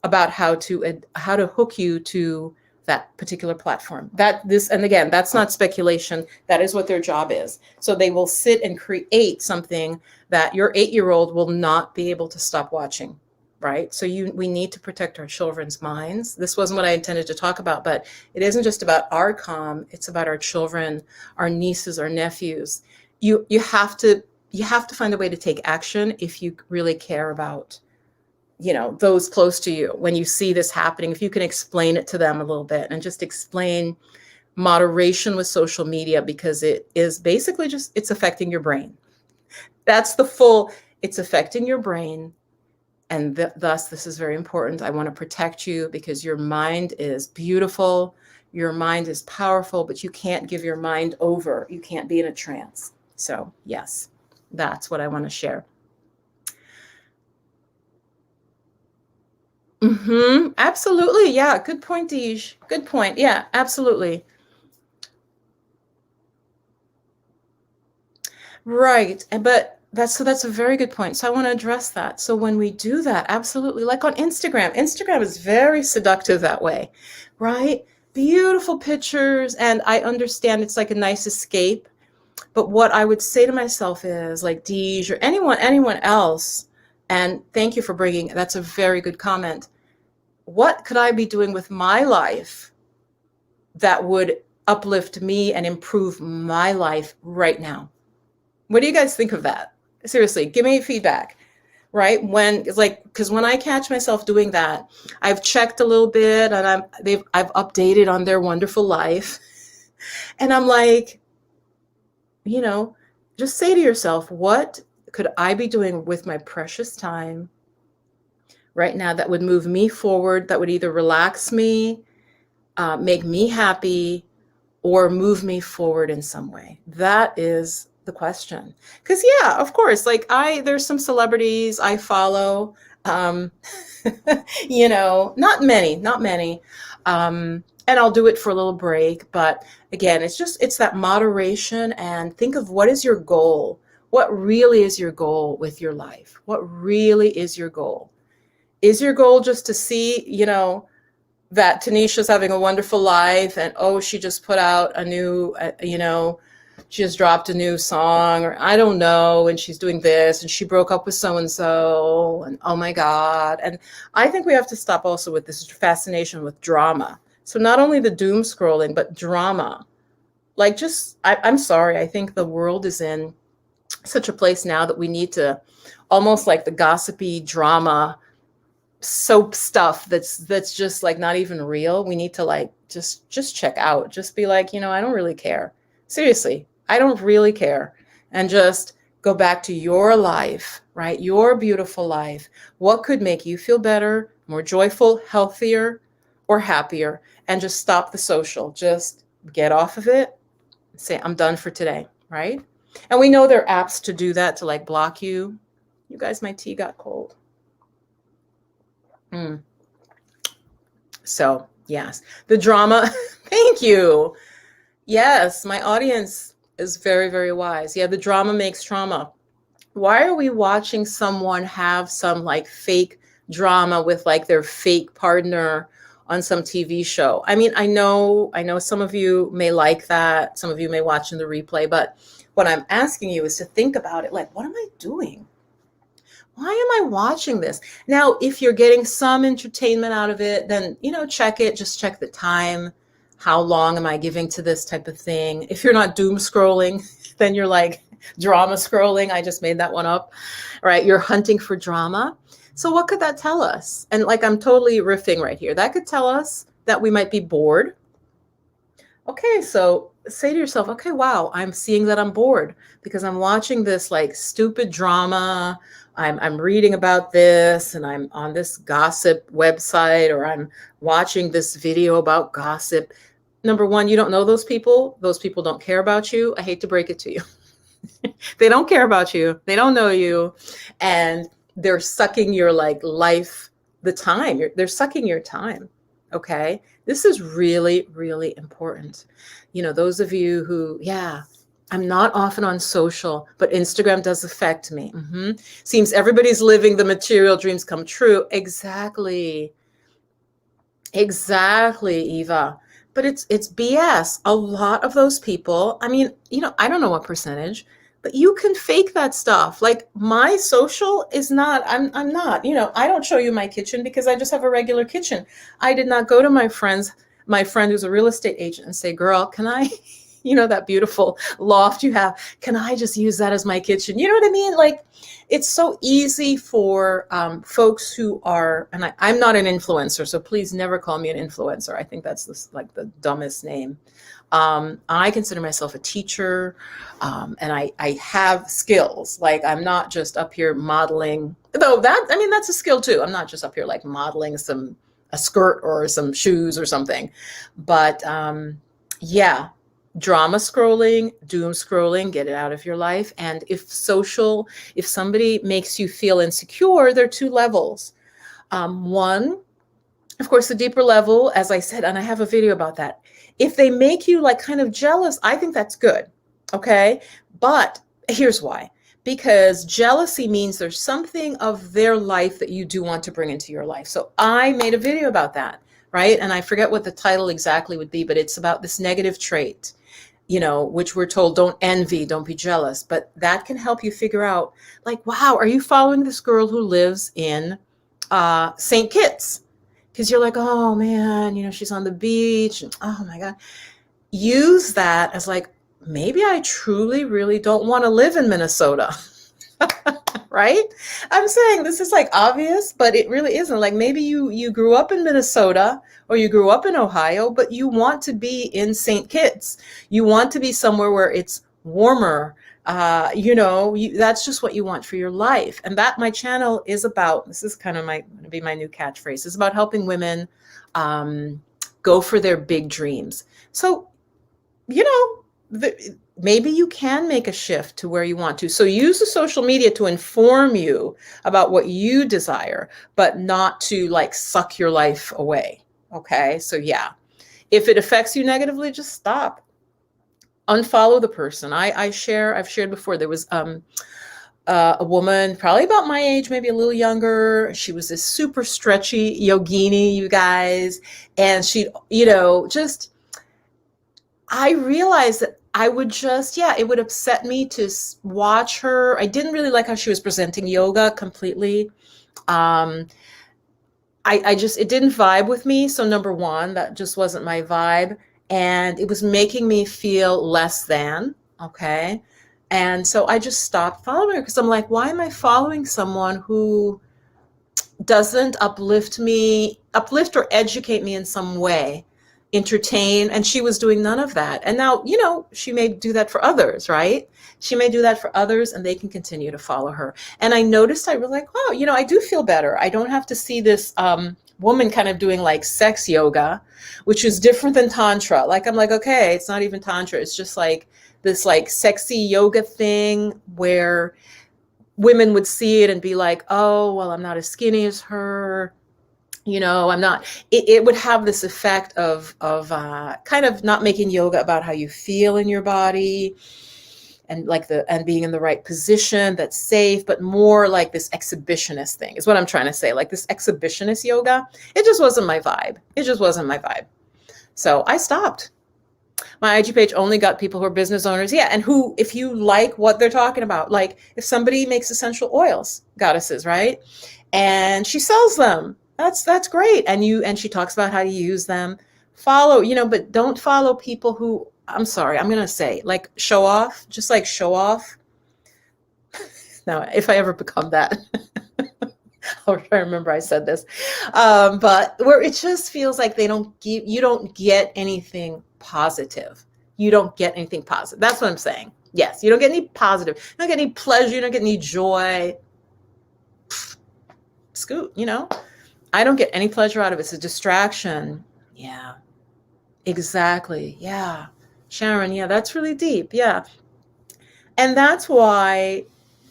about how to hook you to that particular platform. And again, that's not speculation. That is what their job is. So they will sit and create something that your 8-year-old will not be able to stop watching, right? So we need to protect our children's minds. This wasn't what I intended to talk about, but it isn't just about our calm. It's about our children, our nieces, our nephews. You have to find a way to take action if you really care about those close to you. When you see this happening, if you can explain it to them a little bit and just explain moderation with social media, because it is basically it's affecting your brain. It's affecting your brain. And thus, this is very important. I want to protect you because your mind is beautiful. Your mind is powerful, but you can't give your mind over. You can't be in a trance. So yes, that's what I want to share. Absolutely. Yeah. Good point, Deej. Good point. Yeah, absolutely. Right. But that's a very good point. So I want to address that. So when we do that, absolutely, like on Instagram is very seductive that way, right? Beautiful pictures. And I understand it's like a nice escape. But what I would say to myself is, like Deej or anyone else, and thank you for that's a very good comment. What could I be doing with my life that would uplift me and improve my life right now? What do you guys think of that? Seriously, give me feedback, right? Because when I catch myself doing that, I've checked a little bit and I've updated on their wonderful life. And I'm like, just say to yourself, what could I be doing with my precious time right now that would move me forward, that would either relax me, make me happy, or move me forward in some way? That is the question. Because yeah, of course, there's some celebrities I follow, not many. And I'll do it for a little break. But again, it's that moderation, and think of what is your goal? What really is your goal with your life? What really is your goal? Is your goal just to see, that Tanisha's having a wonderful life and, oh, she just put out a new, she just dropped a new song, or I don't know, and she's doing this and she broke up with so-and-so and oh my God. And I think we have to stop also with this fascination with drama. So not only the doom scrolling, but drama. Like, just, I'm sorry. I think the world is in such a place now that we need to almost like the gossipy drama soap stuff that's just like not even real. We need to like just check out. Just be like, I don't really care. Seriously, I don't really care. And just go back to your life, right? Your beautiful life. What could make you feel better, more joyful, healthier, or happier? And just stop the social. Just get off of it. Say, I'm done for today, right? And we know there are apps to do that, to like block you. You guys, my tea got cold. Mm. So, yes, the drama. Thank you. Yes, my audience is very, very wise. Yeah, the drama makes trauma. Why are we watching someone have some like fake drama with like their fake partner on some TV show? I mean, I know some of you may like that. Some of you may watch in the replay, but what I'm asking you is to think about it like, what am I doing? Why am I watching this? Now, if you're getting some entertainment out of it, then, check it. Just check the time. How long am I giving to this type of thing? If you're not doom scrolling, then you're like drama scrolling. I just made that one up, right? You're hunting for drama. So what could that tell us? And like, I'm totally riffing right here. That could tell us that we might be bored. Okay, so say to yourself, okay, wow, I'm seeing that I'm bored because I'm watching this like stupid drama. I'm reading about this and I'm on this gossip website, or I'm watching this video about gossip. Number one, you don't know those people. Those people don't care about you. I hate to break it to you. They don't care about you. They don't know you. And they're sucking your like life, the time. They're sucking your time. Okay. This is really, really important. Those of you who, yeah, I'm not often on social, but Instagram does affect me. Seems everybody's living the material dreams come true. Exactly. Exactly, Eva. But it's BS. A lot of those people, I mean, I don't know what percentage, but you can fake that stuff. Like my social is not, I'm not, I don't show you my kitchen because I just have a regular kitchen. I did not go to my friend who's a real estate agent and say, girl, can I, that beautiful loft you have, can I just use that as my kitchen? You know what I mean? Like, it's so easy for folks who are, and I'm not an influencer, so please never call me an influencer. I think that's like the dumbest name. I consider myself a teacher, and I have skills. Like, I'm not just up here modeling, though that's a skill too. I'm not just up here like modeling a skirt or some shoes or something. But yeah, drama scrolling, doom scrolling, get it out of your life. And if somebody makes you feel insecure, there are two levels. One, of course, the deeper level, as I said, and I have a video about that. If they make you like kind of jealous, I think that's good. Okay. But here's why. Because jealousy means there's something of their life that you do want to bring into your life. So I made a video about that, right? And I forget what the title exactly would be, but it's about this negative trait, which we're told don't envy, don't be jealous. But that can help you figure out, like, wow, are you following this girl who lives in St. Kitts? Because you're like, oh man, she's on the beach. And, oh my God. Use that as like, maybe I truly, really don't want to live in Minnesota. Right? I'm saying this is like obvious, but it really isn't. Like, maybe you grew up in Minnesota or you grew up in Ohio, but you want to be in St. Kitts. You want to be somewhere where it's warmer. That's just what you want for your life. And that my channel is about. This is kind of going to be my new catchphrase. It's about helping women go for their big dreams. So, maybe you can make a shift to where you want to. So use the social media to inform you about what you desire, but not to like suck your life away. Okay. So yeah, if it affects you negatively, just stop. Unfollow the person. I've shared before, there was a woman probably about my age, maybe a little younger. She was this super stretchy yogini, you guys. And she, I realized that I would just, it would upset me to watch her. I didn't really like how she was presenting yoga completely. It didn't vibe with me. So number one, that just wasn't my vibe. and it was making me feel less than. Okay. And so I just stopped following her because I'm like, why am I following someone who doesn't uplift or educate me in some way, entertain? And she was doing none of that. And now, she may do that for others, right? She may do that for others and they can continue to follow her. And I noticed, I was like, wow, I do feel better. I don't have to see this woman kind of doing like sex yoga, which is different than Tantra. Like, I'm like, okay, it's not even Tantra. It's just like this like sexy yoga thing where women would see it and be like, oh, well, I'm not as skinny as her. I'm not. It would have this effect of kind of not making yoga about how you feel in your body and and being in the right position that's safe, but more like this exhibitionist thing is what I'm trying to say. Like this exhibitionist yoga, it just wasn't my vibe. It just wasn't my vibe. So I stopped. My IG page only got people who are business owners. Yeah. And who, if you like what they're talking about, like if somebody makes essential oils, goddesses, right? And she sells them. That's great. And she talks about how to use them. Follow, but don't follow people who, I'm sorry, I'm going to say like show off, just like show off. Now, if I ever become that, I'll try to remember I said this. But where it just feels like you don't get anything positive. You don't get anything positive. That's what I'm saying. Yes, you don't get any positive. You don't get any pleasure. You don't get any joy. Scoot, I don't get any pleasure out of it. It's a distraction. Yeah, exactly. Yeah. Sharon, yeah, that's really deep. Yeah. And that's why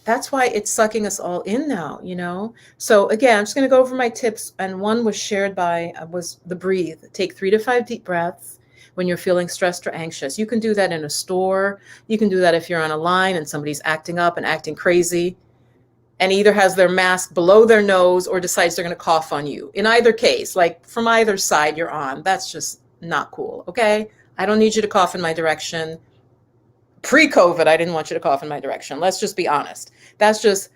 it's sucking us all in now. So again, I'm just going to go over my tips. And one was shared was the breathe. Take 3 to 5 deep breaths when you're feeling stressed or anxious. You can do that in a store. You can do that if you're on a line and somebody's acting up and acting crazy and either has their mask below their nose or decides they're going to cough on you. In either case, like from either side you're on, that's just not cool. Okay. I don't need you to cough in my direction. Pre-COVID, I didn't want you to cough in my direction. Let's just be honest. That's just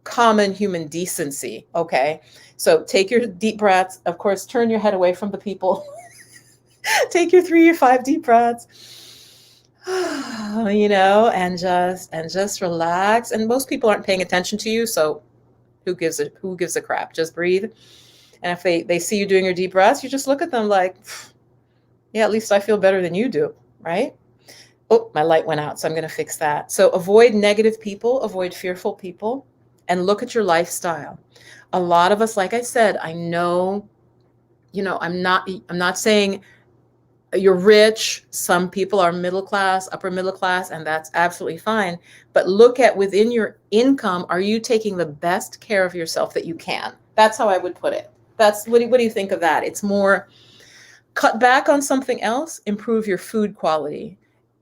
common human decency. Okay. So take your deep breaths. Of course, turn your head away from the people. Take your 3 or 5 deep breaths, and just relax. And most people aren't paying attention to you. So who gives a crap? Just breathe. And if they see you doing your deep breaths, you just look at them like, yeah, at least I feel better than you do. Right? Oh, my light went out, so I'm going to fix that. So avoid negative people, avoid fearful people, and look at your lifestyle. A lot of us, like I said, I know, I'm not saying you're rich. Some people are middle class, upper middle class, and that's absolutely fine. But look at within your income, are you taking the best care of yourself that you can? That's how I would put it. What do you think of that? It's more cut back on something else, improve your food quality.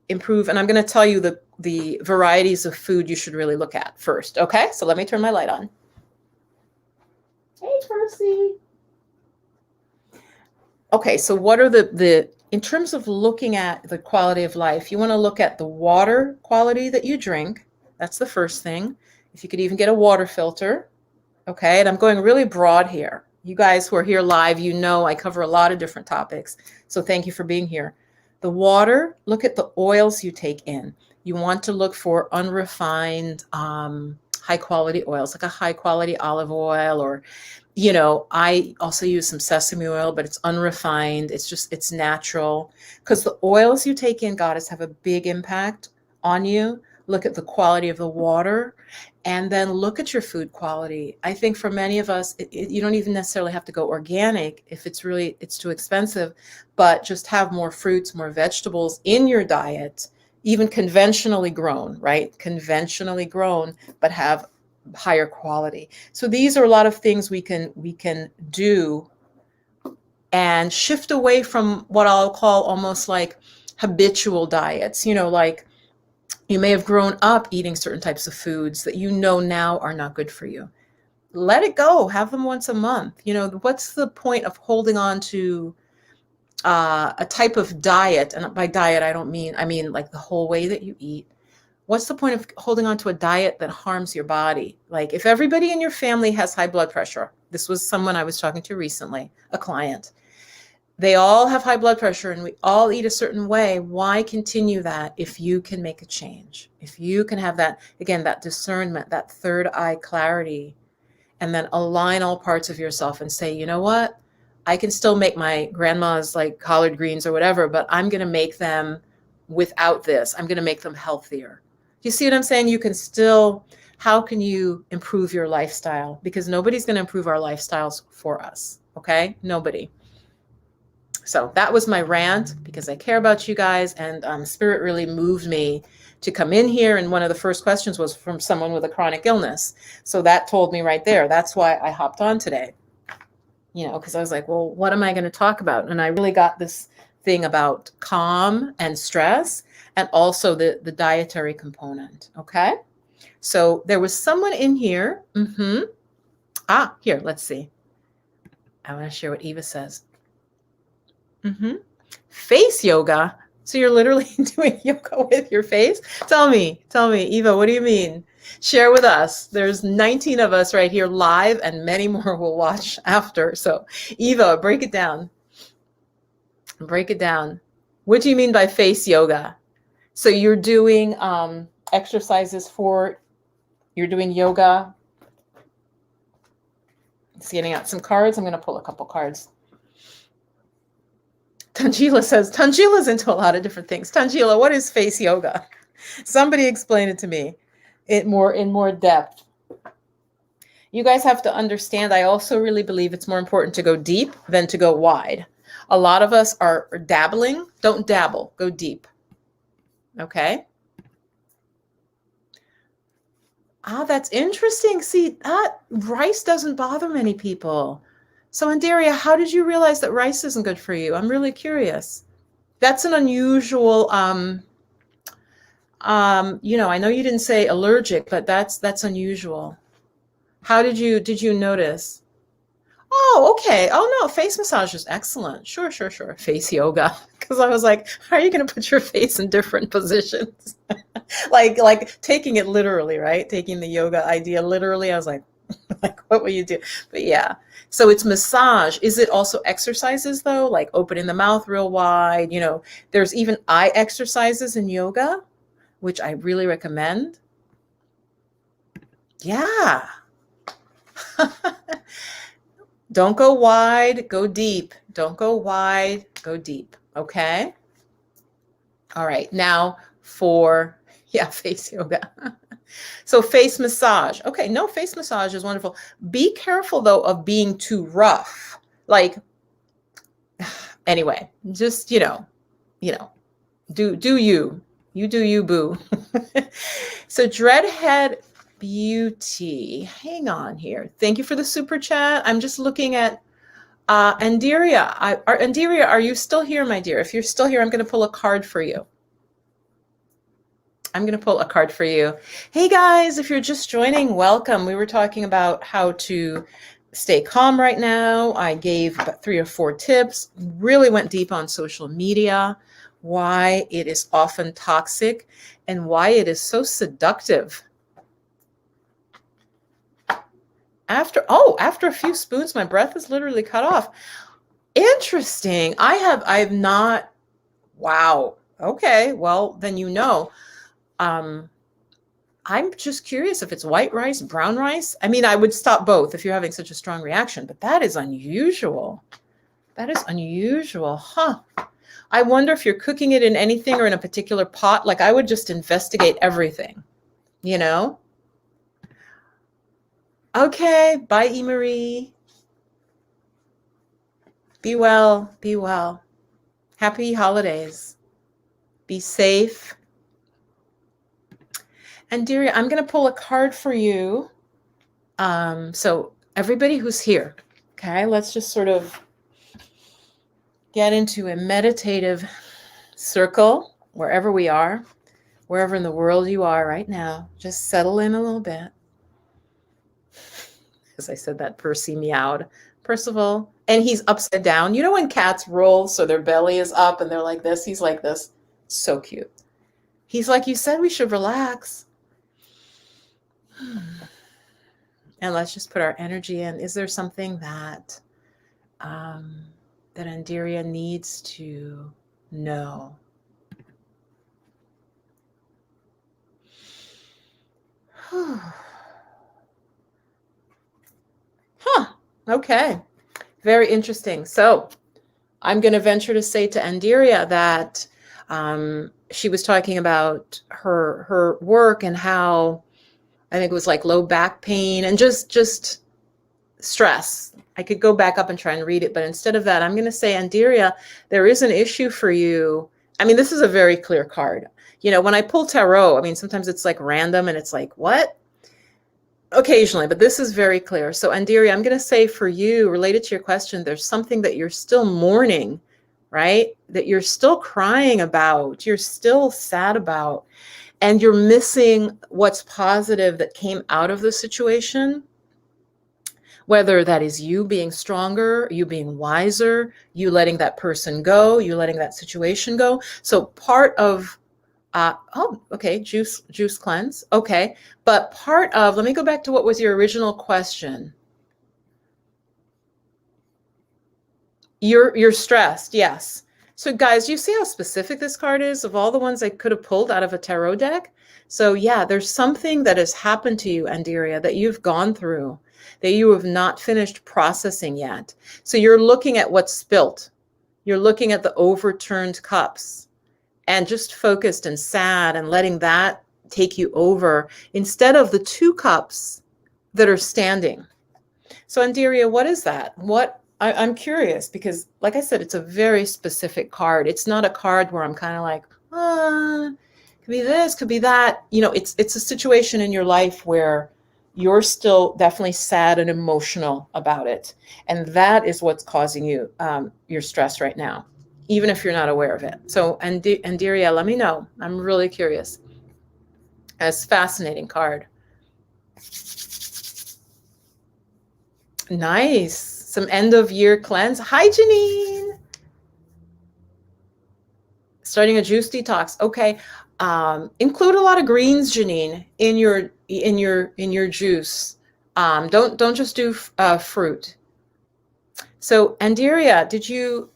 And I'm going to tell you the varieties of food you should really look at first. Okay, so let me turn my light on. Hey, Percy. Okay, so what are in terms of looking at the quality of life, you want to look at the water quality that you drink. That's the first thing. If you could even get a water filter. Okay, and I'm going really broad here. You guys who are here live, I cover a lot of different topics. So thank you for being here. The water, look at the oils you take in. You want to look for unrefined, high quality oils, like a high quality olive oil, or, I also use some sesame oil, but it's unrefined. It's natural, because the oils you take in, goddess, have a big impact on you. Look at the quality of the water, and then look at your food quality. I think for many of us, you don't even necessarily have to go organic if it's too expensive, but just have more fruits, more vegetables in your diet, even conventionally grown, right? Conventionally grown, but have higher quality. So these are a lot of things we can do and shift away from what I'll call almost like habitual diets, like you may have grown up eating certain types of foods that now are not good for you. Let it go. Have them once a month. What's the point of holding on to a type of diet? And by diet, I mean like the whole way that you eat. What's the point of holding on to a diet that harms your body? Like if everybody in your family has high blood pressure, this was someone I was talking to recently, a client. They all have high blood pressure and we all eat a certain way. Why continue that if you can make a change? If you can have that, again, that discernment, that third eye clarity, and then align all parts of yourself and say, you know what? I can still make my grandma's like collard greens or whatever, but I'm going to make them without this. I'm going to make them healthier. You see what I'm saying? You can still, how can you improve your lifestyle? Because nobody's going to improve our lifestyles for us. Okay? Nobody. So that was my rant because I care about you guys, and Spirit really moved me to come in here. And one of the first questions was from someone with a chronic illness. So that told me right there. That's why I hopped on today, because I was like, well, what am I going to talk about? And I really got this thing about calm and stress and also the dietary component. Okay. So there was someone in here. Here, let's see. I want to share what Eva says. Face yoga. So you're literally doing yoga with your face? Tell me, Eva, what do you mean? Share with us. There's 19 of us right here live and many more will watch after. So Eva, break it down. What do you mean by face yoga? So you're doing exercises you're doing yoga. Just getting out some cards. I'm going to pull a couple cards. Tanjila says, Tanjila's into a lot of different things. Tanjila, what is face yoga? Somebody explain it to me in more depth. You guys have to understand, I also really believe it's more important to go deep than to go wide. A lot of us are dabbling. Don't dabble, go deep. Okay? That's interesting. See, that rice doesn't bother many people. So Andaria, how did you realize that rice isn't good for you? I'm really curious. That's an unusual, I know you didn't say allergic, but that's unusual. How did you notice? Oh, okay. Oh no, face massage is excellent. Sure. Face yoga. Because I was like, how are you going to put your face in different positions? like taking it literally, right? Taking the yoga idea literally. I was like, what will you do? But yeah. So it's massage. Is it also exercises though? Like opening the mouth real wide, there's even eye exercises in yoga, which I really recommend. Yeah. Don't go wide, go deep. Don't go wide, go deep. Okay. All right. Now face yoga. So face massage. Okay. No, face massage is wonderful. Be careful though of being too rough. Like, anyway, just, do you, boo. So Dreadhead Beauty, hang on here. Thank you for the super chat. I'm just looking at Andiria. Andiria, are you still here, my dear? If you're still here, I'm going to pull a card for you. Hey guys, if you're just joining, welcome. We were talking about how to stay calm right now. I gave about 3 or 4 tips, really went deep on social media, why it is often toxic and why it is so seductive. After a few spoons, my breath is literally cut off. Interesting. I've not. Wow. Okay. Well, then I'm just curious if it's white rice, brown rice. I mean, I would stop both if you're having such a strong reaction, but that is unusual. Huh? I wonder if you're cooking it in anything or in a particular pot. Like I would just investigate everything, Okay, bye, E-Marie. Be well. Happy holidays. Be safe. And dearie, I'm going to pull a card for you. So everybody who's here, okay, let's just sort of get into a meditative circle wherever we are, wherever in the world you are right now. Just settle in a little bit. As I said, that Percy meowed. Percival, and he's upside down. You know when cats roll so their belly is up and they're like this? He's like this. So cute. He's like, you said we should relax. And let's just put our energy in. Is there something that that Andiria needs to know? Huh. Okay. Very interesting. So I'm going to venture to say to Andiria that she was talking about her work and how I think it was like low back pain and just stress. I could go back up and try and read it, but instead of that, I'm going to say, Andiria, there is an issue for you. I mean, this is a very clear card. You know, when I pull tarot, I mean, sometimes it's like random and it's like, what? Occasionally, but this is very clear. So Andiria, I'm going to say for you, related to your question, there's something that you're still mourning, right? That you're still crying about, you're still sad about, and you're missing what's positive that came out of the situation. Whether that is you being stronger, you being wiser, you letting that person go, you letting that situation go. So part of oh, okay, juice cleanse. Okay. But part of, let me go back to what was your original question. You're stressed. Yes. So guys, you see how specific this card is of all the ones I could have pulled out of a tarot deck? So yeah, there's something that has happened to you, Andiria, that you've gone through, that you have not finished processing yet. So you're looking at what's spilt. You're looking at the overturned cups and just focused and sad and letting that take you over instead of the 2 cups that are standing. So Andiria, what is that? I'm curious because, like I said, it's a very specific card. It's not a card where I'm kind of like, could be this, could be that. You know, it's a situation in your life where you're still definitely sad and emotional about it. And that is what's causing you your stress right now, even if you're not aware of it. So Andiria, let me know. I'm really curious. It's a fascinating card. Nice. Some end of year cleanse. Hi, Janine. Starting a juice detox. Okay. Include a lot of greens, Janine, in your juice. Don't just do fruit. So Andiria, did you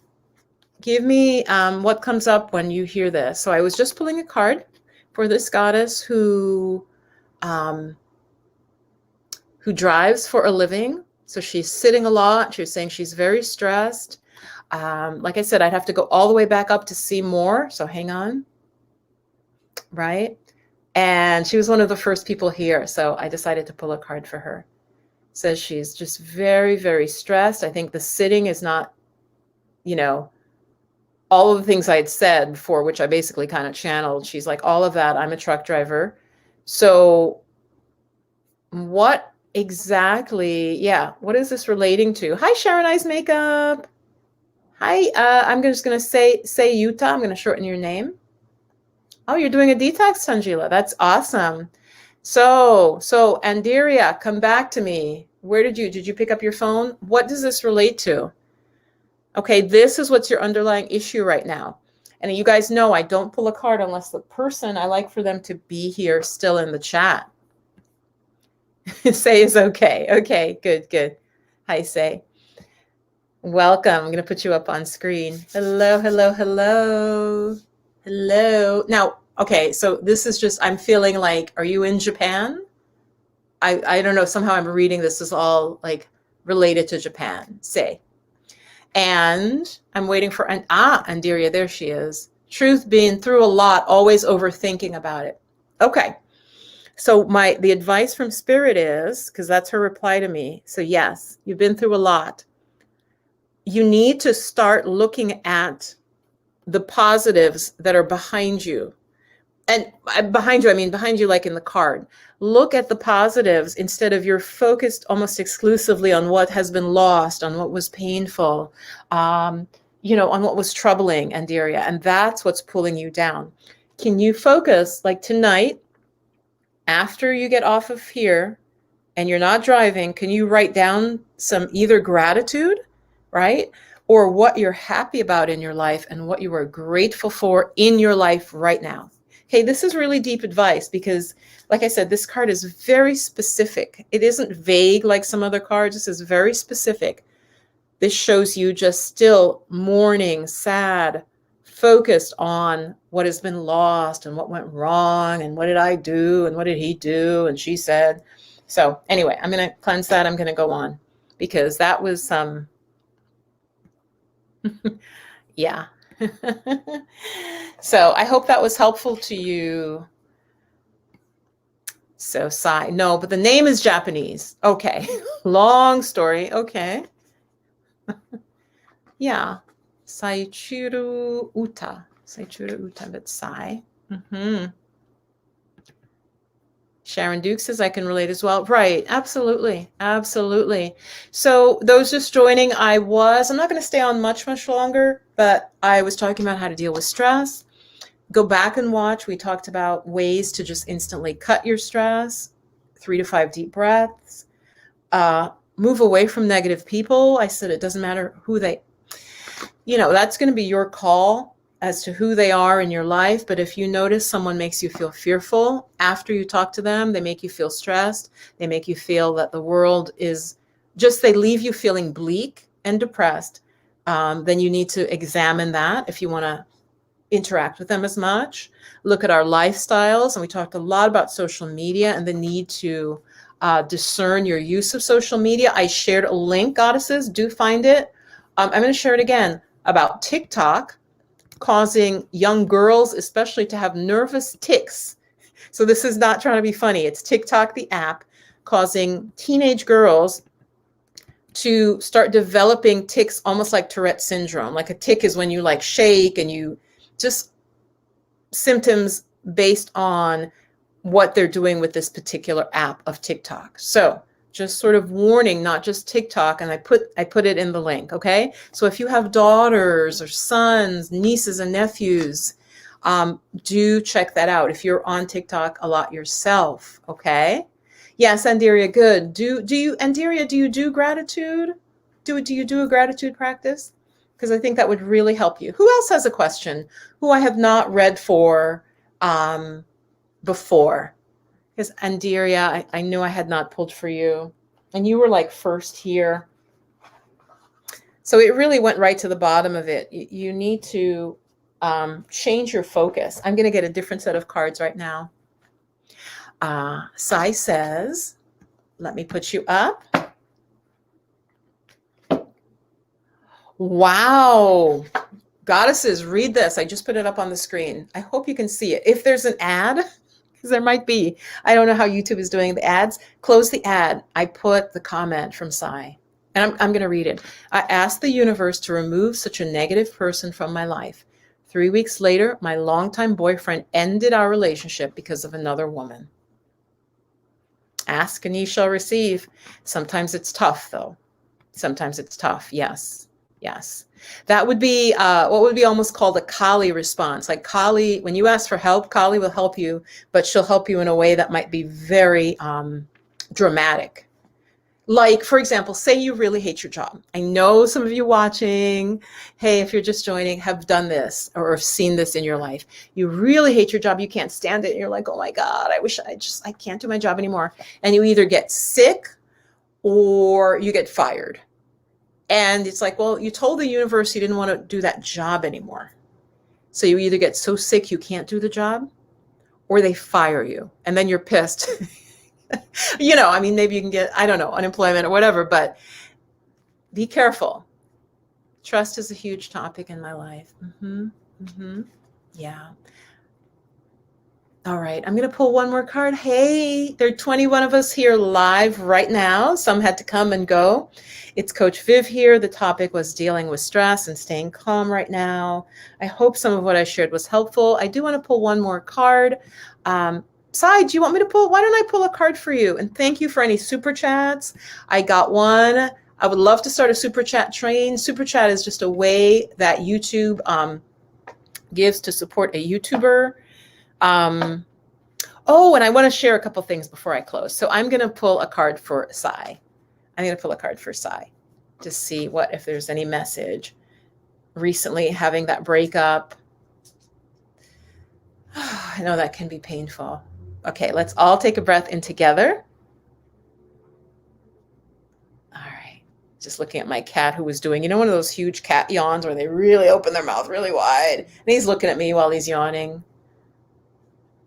give me what comes up when you hear this? So I was just pulling a card for this goddess who drives for a living. So she's sitting a lot. She was saying she's very stressed. Like I said, I'd have to go all the way back up to see more. So hang on. Right. And she was one of the first people here. So I decided to pull a card for her. Says she's just very, very stressed. I think the sitting is not, you know, all of the things I had said before, which I basically kind of channeled. She's like, all of that. I'm a truck driver. So what exactly, yeah, what is this relating to? Hi, Sharon Eyes Makeup. Hi, I'm just going to say Utah. I'm going to shorten your name. Oh, you're doing a detox, Tanjila. That's awesome. So Andiria, come back to me. Where did you pick up your phone? What does this relate to? Okay, this is what's your underlying issue right now. And you guys know I don't pull a card unless the person, I like for them to be here still in the chat. Say is okay. Okay, good. Hi, Say. Welcome. I'm going to put you up on screen. Hello. Now, okay, so this is just, I'm feeling like, are you in Japan? I don't know, somehow I'm reading this is all like related to Japan, Say. And I'm waiting for, Andiria, there she is. Truth, being through a lot, always overthinking about it. Okay. So the advice from Spirit is, because that's her reply to me. So yes, you've been through a lot. You need to start looking at the positives that are behind you. And behind you, I mean behind you like in the card. Look at the positives instead of you're focused almost exclusively on what has been lost, on what was painful, on what was troubling, Andiria. And that's what's pulling you down. Can you focus, like tonight, after you get off of here and you're not driving, can you write down some either gratitude, right? Or what you're happy about in your life and what you are grateful for in your life right now. Okay, this is really deep advice because, like I said, this card is very specific. It isn't vague like some other cards. This is very specific. This shows you just still mourning, sad, focused on what has been lost and what went wrong and what did I do and what did he do and she said. So anyway, I'm going to cleanse that. I'm going to go on because that was some, yeah. So I hope that was helpful to you. So Sai, no, but the name is Japanese. Okay. Long story. Okay. Yeah. Saichuru Uta. Saichuru Uta, but Sai. Sharon Duke says I can relate as well. Right. Absolutely. Absolutely. So those just joining, I'm not going to stay on much longer, but I was talking about how to deal with stress. Go back and watch. We talked about ways to just instantly cut your stress, 3 to 5 deep breaths, move away from negative people. I said it doesn't matter who that's going to be your call as to who they are in your life. But if you notice someone makes you feel fearful after you talk to them, they make you feel stressed, they make you feel that the world is they leave you feeling bleak and depressed, then you need to examine that if you want to interact with them as much. Look at our lifestyles. And we talked a lot about social media and the need to discern your use of social media. I shared a link, goddesses, do find it. I'm going to share it again about TikTok causing young girls, especially, to have nervous tics. So this is not trying to be funny. It's TikTok, the app, causing teenage girls to start developing tics, almost like Tourette syndrome. Like a tic is when you like shake and you just symptoms based on what they're doing with this particular app of TikTok. So just sort of warning, not just TikTok, and I put it in the link, okay? So if you have daughters or sons, nieces and nephews, do check that out if you're on TikTok a lot yourself, okay? Yes, Andiria, good. Andiria, do you do gratitude? Do you do a gratitude practice? Because I think that would really help you. Who else has a question who I have not read for before? Because Andiria, I knew I had not pulled for you. And you were like first here. So it really went right to the bottom of it. You need to change your focus. I'm going to get a different set of cards right now. Sai says, let me put you up. Wow. Goddesses, read this. I just put it up on the screen. I hope you can see it. If there's an ad, because there might be, I don't know how YouTube is doing the ads, close the ad. I put the comment from Sai, and I'm going to read it. I asked the universe to remove such a negative person from my life. 3 weeks later, my longtime boyfriend ended our relationship because of another woman. Ask and ye shall receive. Sometimes it's tough, though. Sometimes it's tough. Yes. Yes. That would be what would be almost called a Kali response. Like Kali, when you ask for help, Kali will help you, but she'll help you in a way that might be very dramatic. Like, for example, say you really hate your job. I know some of you watching, hey, if you're just joining, have done this or have seen this in your life. You really hate your job. You can't stand it. And you're like, oh my God, I can't do my job anymore. And you either get sick or you get fired. And it's like, well, you told the universe you didn't want to do that job anymore. So you either get so sick you can't do the job or they fire you. And then you're pissed. Maybe you can get, unemployment or whatever, but be careful. Trust is a huge topic in my life. Yeah. All right, I'm going to pull one more card. Hey, there are 21 of us here live right now. Some had to come and go. It's Coach Viv here. The topic was dealing with stress and staying calm right now. I hope some of what I shared was helpful. I do want to pull one more card. Sai, do you want me to pull? Why don't I pull a card for you? And thank you for any super chats. I got one. I would love to start a super chat train. Super chat is just a way that YouTube gives to support a YouTuber. And I want to share a couple things before I close. So I'm going to pull a card for Sai. To see if there's any message. Recently having that breakup. I know that can be painful. Okay, let's all take a breath in together. All right. Just looking at my cat who was doing, one of those huge cat yawns where they really open their mouth really wide. And he's looking at me while he's yawning.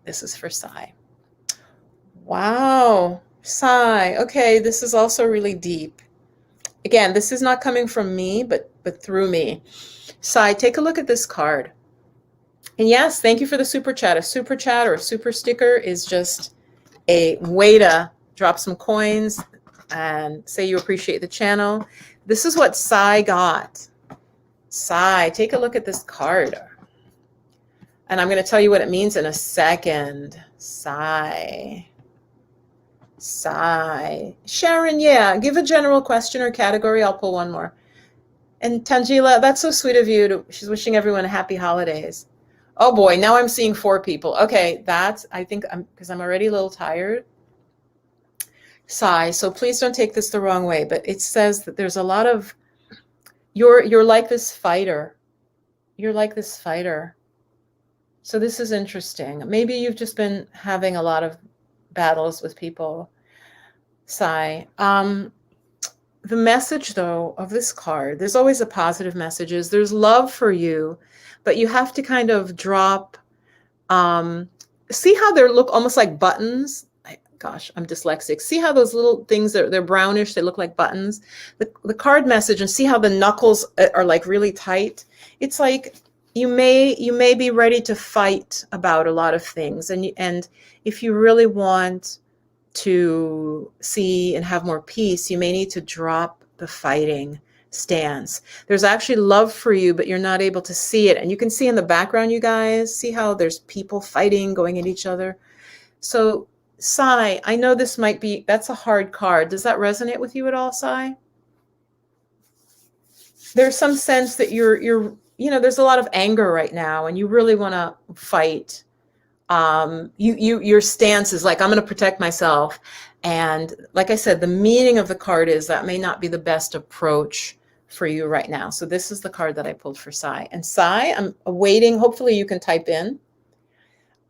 This is for Sai. Wow. Sai. Okay, this is also really deep. Again, this is not coming from me, but through me. Sai, take a look at this card. And yes, thank you for the super chat. A super chat or a super sticker is just a way to drop some coins and say you appreciate the channel. This is what Sai got. Sai, take a look at this card. And I'm going to tell you what it means in a second. Sai. Sai. Sharon, yeah, give a general question or category. I'll pull one more. And Tangela, that's so sweet of you. She's wishing everyone a happy holidays. Oh boy, now I'm seeing 4 people. Okay, I think because I'm already a little tired. Sai, so please don't take this the wrong way, but it says that there's a lot of, you're like this fighter. You're like this fighter. So this is interesting. Maybe you've just been having a lot of battles with people. Sai. The message, though, of this card, there's always a positive messages. There's love for you, but you have to kind of drop, see how they look almost like buttons? Gosh, I'm dyslexic. See how those little things, they're brownish, they look like buttons? The card message, and see how the knuckles are like really tight? It's like you may be ready to fight about a lot of things. And if you really want to see and have more peace, you may need to drop the fighting stance. There's actually love for you, but you're not able to see it. And you can see in the background, you guys, see how there's people fighting, going at each other. So Sai, I know this might be, that's a hard card. Does that resonate with you at all, Sai? There's some sense that there's a lot of anger right now and you really want to fight. Your stance is like, I'm going to protect myself. And like I said, the meaning of the card is that may not be the best approach for you right now. So this is the card that I pulled for Sai. And Sai, I'm awaiting, hopefully you can type in.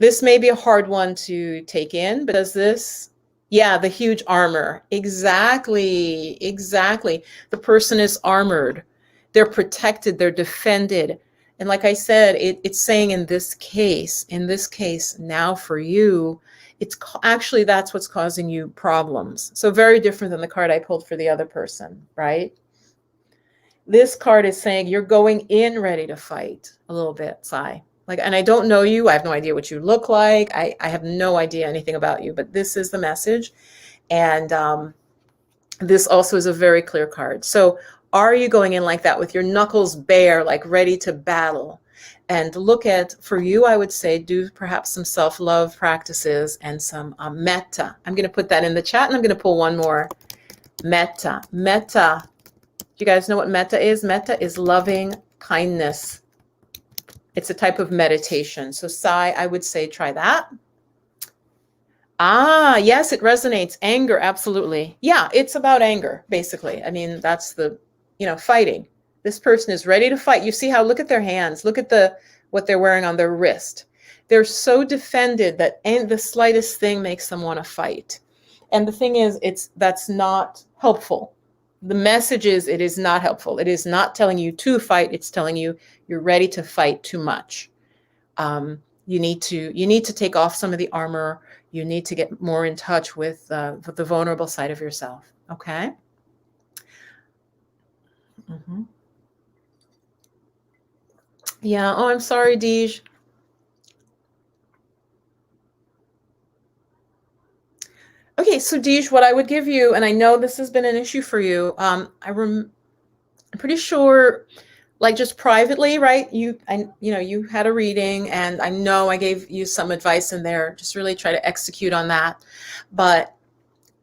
This may be a hard one to take in, but does this, yeah, the huge armor. Exactly. The person is armored. They're protected, they're defended. And like I said, it's saying in this case, now for you, it's actually, that's what's causing you problems. So very different than the card I pulled for the other person, right? This card is saying you're going in ready to fight a little bit, Sai. And I don't know you. I have no idea what you look like. I have no idea anything about you, but this is the message. And this also is a very clear card. So are you going in like that with your knuckles bare, like ready to battle? And look at, for you, I would say, do perhaps some self-love practices and some metta. I'm going to put that in the chat, and I'm going to pull one more. Metta. Metta. Do you guys know what metta is? Metta is loving kindness. It's a type of meditation. So Sai, I would say try that. Ah, yes, it resonates. Anger, absolutely. Yeah, it's about anger, basically. I mean, that's the, fighting. This person is ready to fight. You see how, look at their hands. Look at what they're wearing on their wrist. They're so defended that the slightest thing makes them want to fight. And the thing is, that's not helpful. The message is, it is not helpful. It is not telling you to fight. It's telling you you're ready to fight too much. You need to take off some of the armor. You need to get more in touch with the vulnerable side of yourself. Okay. Mm-hmm. Yeah. Oh, I'm sorry, Deej. Okay, so Deej, what I would give you, and I know this has been an issue for you. I'm pretty sure, like just privately, right? You had a reading, and I know I gave you some advice in there. Just really try to execute on that. But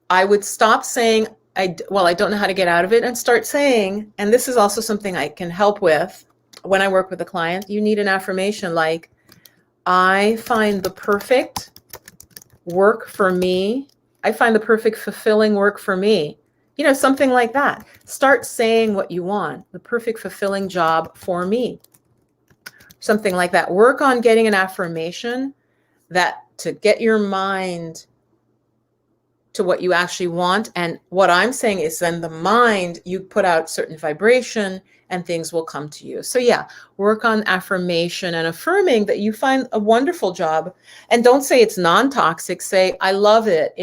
I would stop saying, I don't know how to get out of it, and start saying, and this is also something I can help with when I work with a client. You need an affirmation like, I find the perfect work for me. I find the perfect fulfilling work for me. Something like that. Start saying what you want, the perfect fulfilling job for me. Something like that. Work on getting an affirmation that to get your mind to what you actually want. And what I'm saying is then the mind, you put out certain vibration and things will come to you. So yeah, work on affirmation and affirming that you find a wonderful job. And don't say it's non-toxic. Say, I love it.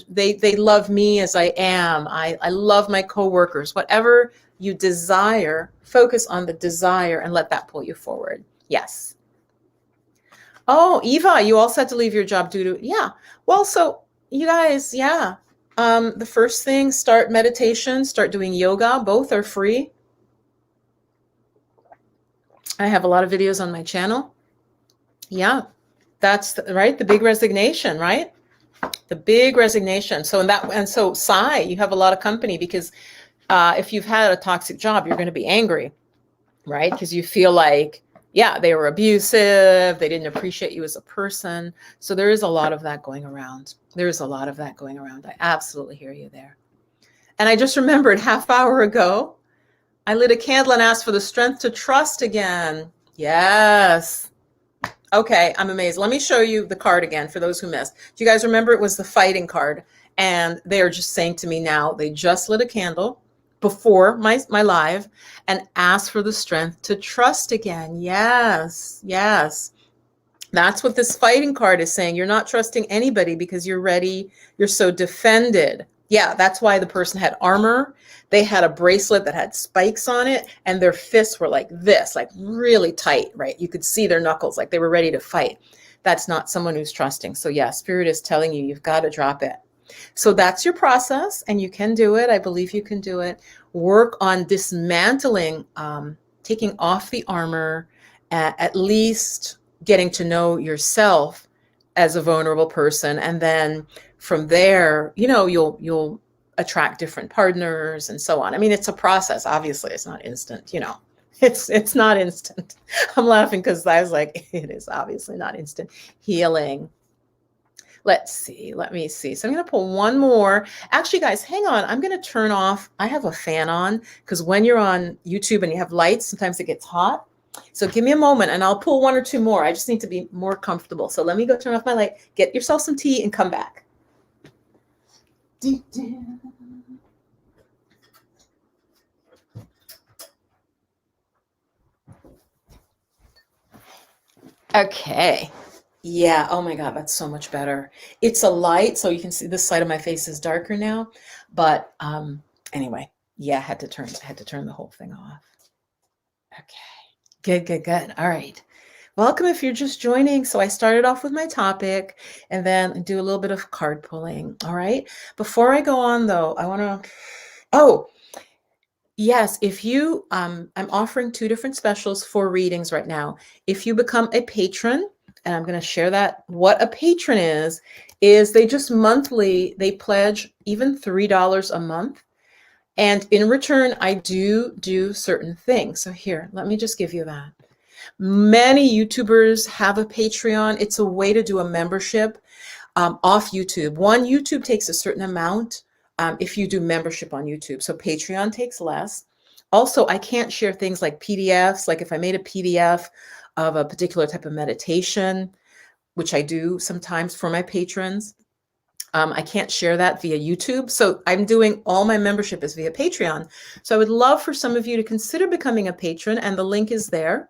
They love me as I am. I love my coworkers. Whatever you desire, focus on the desire and let that pull you forward. Yes. Oh, Eva, you also had to leave your job due to, yeah. Well, so you guys, yeah. The first thing, start meditation, start doing yoga. Both are free. I have a lot of videos on my channel. Yeah, that's right. The big resignation, right? The big resignation. So so sigh, you have a lot of company because if you've had a toxic job, you're going to be angry, right? Because you feel like, yeah, they were abusive. They didn't appreciate you as a person. So there is a lot of that going around. There is a lot of that going around. I absolutely hear you there. And I just remembered half hour ago, I lit a candle and asked for the strength to trust again. Yes. Okay, I'm amazed. Let me show you the card again for those who missed. Do you guys remember it was the fighting card? And they are just saying to me now, they just lit a candle before my live and asked for the strength to trust again. Yes, yes. That's what this fighting card is saying. You're not trusting anybody because you're ready. You're so defended. Yeah, that's why the person had armor. They had a bracelet that had spikes on it, and their fists were like this, like really tight, right? You could see their knuckles, like they were ready to fight. That's not someone who's trusting. So yeah, Spirit is telling you, you've got to drop it. So that's your process, and you can do it. I believe you can do it. Work on dismantling, taking off the armor, at least getting to know yourself as a vulnerable person, and then from there, you'll attract different partners and so on. I mean, it's a process. Obviously, it's not instant. It's not instant. I'm laughing because I was like, it is obviously not instant healing. Let's see. Let me see. So I'm going to pull one more. Actually, guys, hang on. I'm going to turn off. I have a fan on because when you're on YouTube and you have lights, sometimes it gets hot. So give me a moment and I'll pull one or two more. I just need to be more comfortable. So let me go turn off my light, get yourself some tea and come back. Okay. Yeah. Oh my God, that's so much better. It's a light, so you can see this side of my face is darker now. But anyway, yeah, I had to turn the whole thing off. Okay. Good, good, good. All right. Welcome if you're just joining. So I started off with my topic and then do a little bit of card pulling. All right. Before I go on though, I want to, oh, yes, if you, I'm offering 2 different specials for readings right now. If you become a patron, and I'm going to share that, what a patron is they just monthly, they pledge even $3 a month. And in return, I do certain things. So here, let me just give you that. Many YouTubers have a Patreon. It's a way to do a membership off YouTube. YouTube takes a certain amount if you do membership on YouTube. So Patreon takes less. Also, I can't share things like PDFs. Like if I made a PDF of a particular type of meditation, which I do sometimes for my patrons, I can't share that via YouTube. So I'm doing all my membership is via Patreon. So I would love for some of you to consider becoming a patron, and the link is there.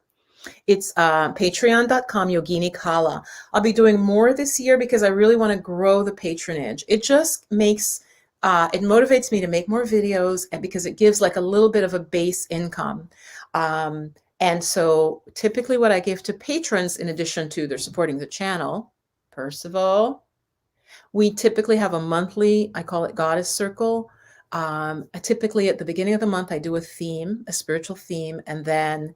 It's patreon.com Yogini Kala. I'll be doing more this year because I really want to grow the patronage. It just makes, it motivates me to make more videos, and because it gives like a little bit of a base income. And so typically what I give to patrons, in addition to they're supporting the channel, Percival, we typically have a monthly, I call it Goddess Circle. Typically at the beginning of the month, I do a theme, a spiritual theme, and then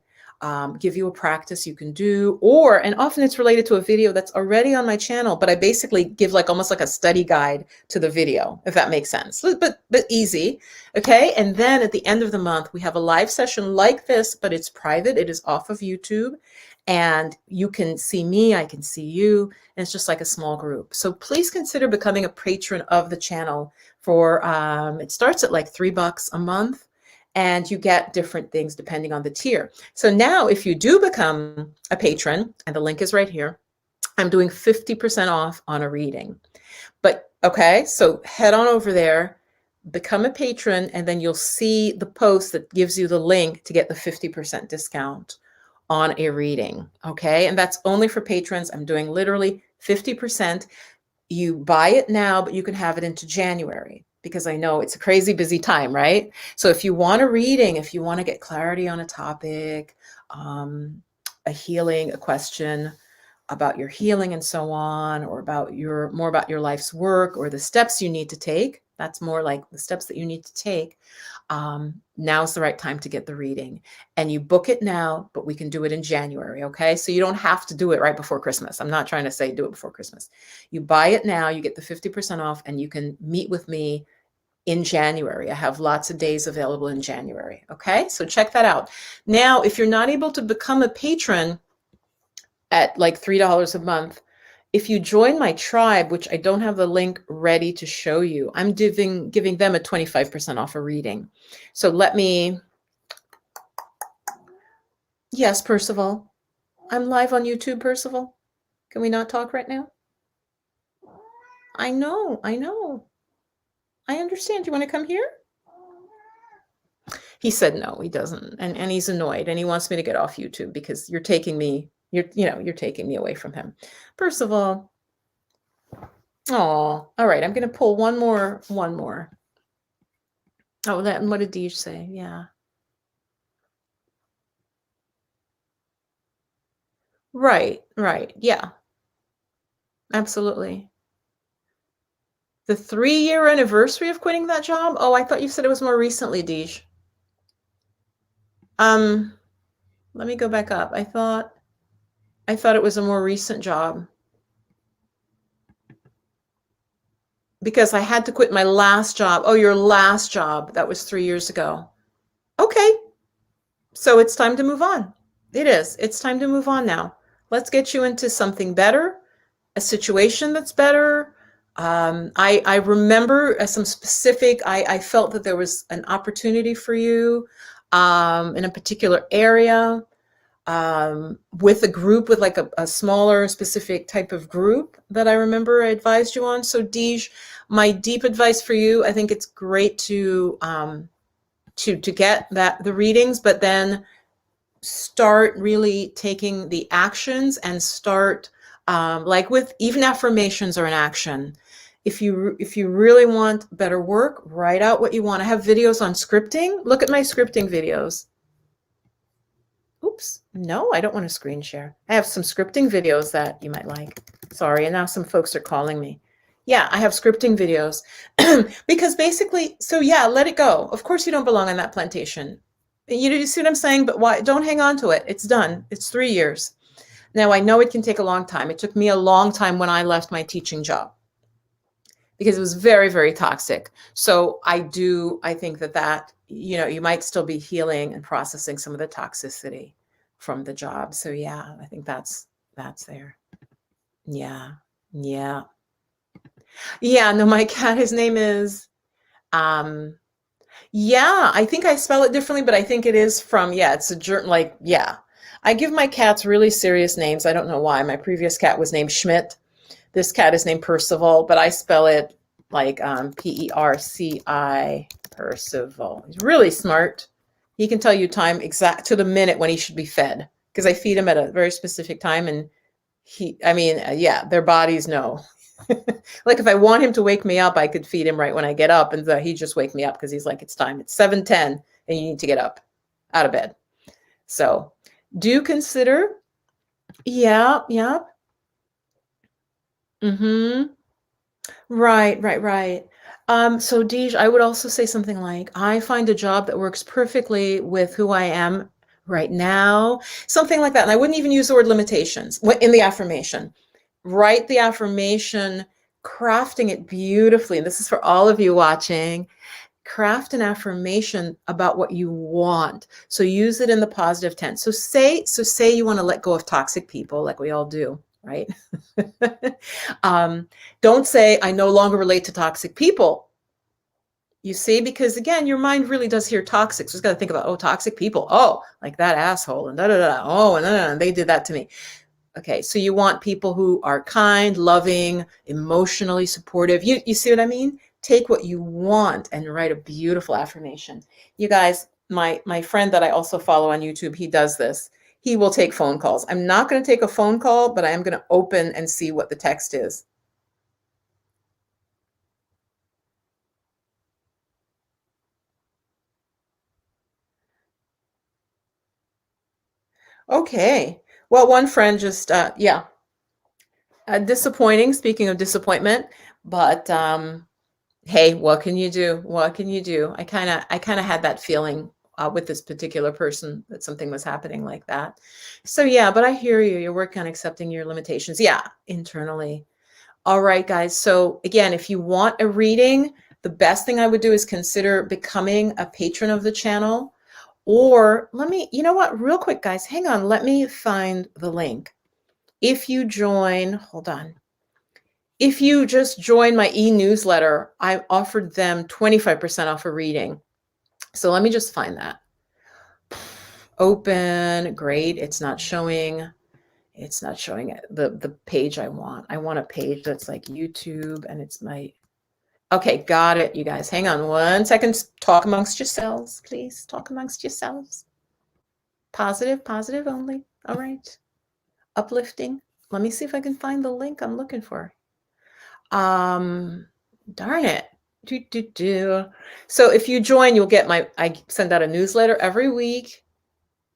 give you a practice you can do, and often it's related to a video that's already on my channel, but I basically give like almost like a study guide to the video, if that makes sense, but easy. Okay. And then at the end of the month, we have a live session like this, but it's private. It is off of YouTube, and you can see me, I can see you, and it's just like a small group. So please consider becoming a patron of the channel for, it starts at like $3 a month. And you get different things depending on the tier. So now if you do become a patron, and the link is right here, I'm doing 50% off on a reading. But okay, so head on over there, become a patron, and then you'll see the post that gives you the link to get the 50% discount on a reading. Okay, and that's only for patrons. I'm doing literally 50%. You buy it now, but you can have it into January, because I know it's a crazy busy time, right? So if you want a reading, if you want to get clarity on a topic, a healing, a question about your healing and so on, or about more about your life's work or the steps you need to take, that's more like the steps that you need to take. Now's the right time to get the reading, and you book it now, but we can do it in January. Okay. So you don't have to do it right before Christmas. I'm not trying to say do it before Christmas. You buy it now, you get the 50% off, and you can meet with me in January. I have lots of days available in January. Okay. So check that out. Now, if you're not able to become a patron at like $3 a month, if you join my tribe, which I don't have the link ready to show you, I'm giving them a 25% off a reading. So yes, Percival. I'm live on YouTube, Percival. Can we not talk right now? I know. I understand. Do you want to come here? He said no, he doesn't. And he's annoyed, and he wants me to get off YouTube because you're taking me away from him. Percival. Oh, all right. I'm going to pull one more. Oh, what did Deej say? Yeah. Right. Yeah, absolutely. The 3-year anniversary of quitting that job? Oh, I thought you said it was more recently, Deej. Let me go back up. I thought it was a more recent job, because I had to quit my last job. Oh, your last job. That was 3 years ago. Okay. So it's time to move on. It is. It's time to move on now. Let's get you into something better, a situation that's better. I remember some specific, I felt that there was an opportunity for you in a particular area, with a group, with like a smaller specific type of group that I remember I advised you on. So Deej, my deep advice for you, I think it's great to get the readings, but then start really taking the actions, and start like with even affirmations are an action. If you really want better work, write out what you want. I have videos on scripting. Look at my scripting videos. Oops, no, I don't want to screen share. I have some scripting videos that you might like. Sorry, and now some folks are calling me. Yeah, I have scripting videos because basically, so yeah, let it go. Of course you don't belong on that plantation. You see what I'm saying? But why? Don't hang on to it. It's done. It's 3 years. Now, I know it can take a long time. It took me a long time when I left my teaching job, because it was very, very toxic. So I think that, you might still be healing and processing some of the toxicity from the job. So yeah, I think that's there. Yeah. Yeah. Yeah. No, my cat, his name is, yeah, I think I spell it differently, but I think it is from, it's yeah. I give my cats really serious names. I don't know why. My previous cat was named Schmidt. This cat is named Percival, but I spell it like Perci, Percival. He's really smart. He can tell you time exact to the minute when he should be fed, because I feed him at a very specific time, and their bodies know. Like if I want him to wake me up, I could feed him right when I get up, and he'd just wake me up because he's like, it's time. It's 7:10, and you need to get up out of bed. So do consider, yeah. Mm-hmm. Right. So Deej, I would also say something like, I find a job that works perfectly with who I am right now, something like that. And I wouldn't even use the word limitations in the affirmation. Write the affirmation, crafting it beautifully. And this is for all of you watching. Craft an affirmation about what you want. So use it in the positive tense. So say you want to let go of toxic people, like we all do, right? Don't say, I no longer relate to toxic people. You see, because again, your mind really does hear toxic. So it's got to think about, toxic people. Oh, like that asshole, and da da da. Oh, and they did that to me. Okay, so you want people who are kind, loving, emotionally supportive. You see what I mean? Take what you want and write a beautiful affirmation. You guys, my friend that I also follow on YouTube, he does this. He will take phone calls. I'm not going to take a phone call, but I am going to open and see what the text is. Okay. Well, one friend just, yeah, disappointing. Speaking of disappointment, but hey, what can you do? What can you do? I kind of had that feeling with this particular person that something was happening like that. So yeah, but I hear you. You're working on accepting your limitations. Yeah, internally. All right, guys. So again, if you want a reading, the best thing I would do is consider becoming a patron of the channel. Or let me, you know what, real quick, guys, hang on. Let me find the link. If you join, hold on. If you just join my e-newsletter, I offered them 25% off a reading. So let me just find that. Open, great. It's not showing. It's not showing the page I want. I want a page that's like YouTube and it's my, okay, got it, you guys. Hang on 1 second. Talk amongst yourselves, please. Talk amongst yourselves. Positive, positive only. All right. Uplifting. Let me see if I can find the link I'm looking for. Darn it. So if you join, you'll get I send out a newsletter every week,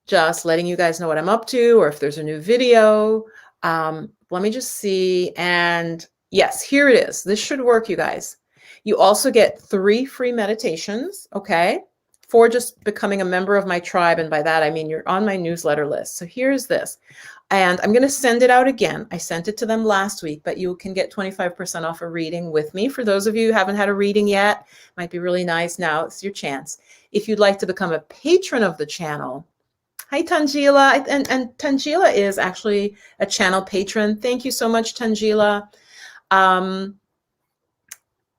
just letting you guys know what I'm up to or if there's a new video. Let me just see. And yes, here it is. This should work, you guys. You also get 3 free meditations, okay, for just becoming a member of my tribe. And by that, I mean you're on my newsletter list. So here's this. And I'm going to send it out again. I sent it to them last week, but you can get 25% off a reading with me. For those of you who haven't had a reading yet, might be really nice. Now it's your chance. If you'd like to become a patron of the channel, hi, Tanjila. And Tanjila is actually a channel patron. Thank you so much, Tanjila.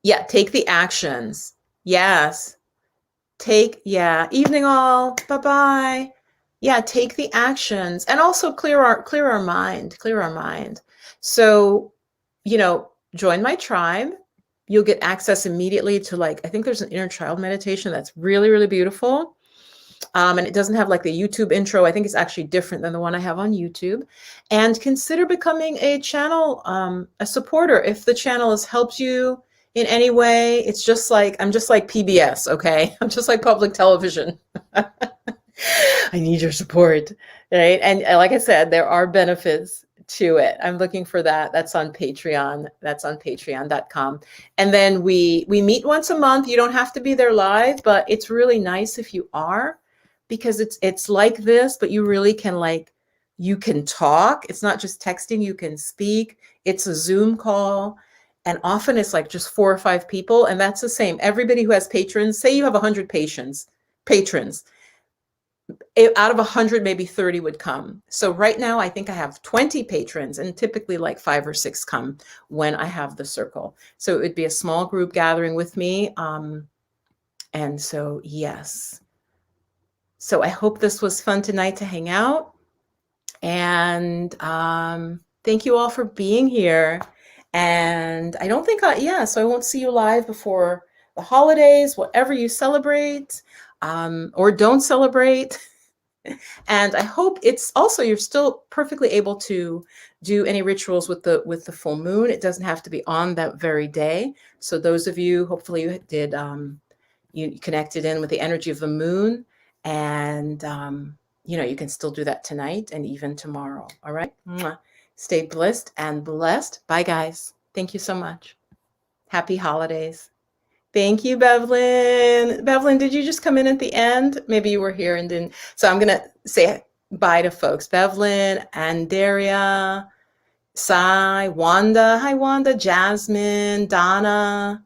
Yeah, take the actions. Yes. Yeah, evening all. Bye-bye. Yeah, take the actions and also clear our mind. So, join my tribe. You'll get access immediately to, like, I think there's an inner child meditation that's really, really beautiful. And it doesn't have like the YouTube intro. I think it's actually different than the one I have on YouTube. And consider becoming a channel, a supporter. If the channel has helped you in any way, it's just like, I'm just like PBS, okay? I'm just like public television. I need your support, right? And like I said, there are benefits to it. I'm looking for that. That's on Patreon. That's on patreon.com. And then we meet once a month. You don't have to be there live, but it's really nice if you are, because it's like this, but you really can, like, you can talk. It's not just texting, you can speak. It's a Zoom call. And often it's like just 4 or 5 people. And that's the same. Everybody who has patrons, say you have 100 patrons, out of 100, maybe 30 would come. So right now, I think I have 20 patrons, and typically like 5 or 6 come when I have the circle. So it would be a small group gathering with me. And so, yes. So I hope this was fun tonight to hang out. And thank you all for being here. And I don't think so I won't see you live before the holidays, whatever you celebrate or don't celebrate. And I hope it's also, you're still perfectly able to do any rituals with the full moon. It doesn't have to be on that very day. So those of you, hopefully you did, you connected in with the energy of the moon, and you can still do that tonight and even tomorrow. All right. Mwah. Stay blessed and blessed. Bye, guys. Thank you so much. Happy holidays. Thank you, Bevlyn. Bevlyn, did you just come in at the end? Maybe you were here and didn't. So I'm going to say bye to folks. Bevlyn, Andaria, Sai, Wanda. Hi, Wanda. Jasmine, Donna,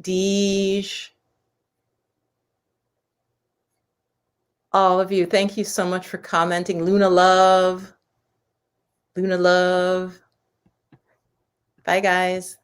Deej. All of you, thank you so much for commenting. Luna Love. Luna Love. Bye, guys.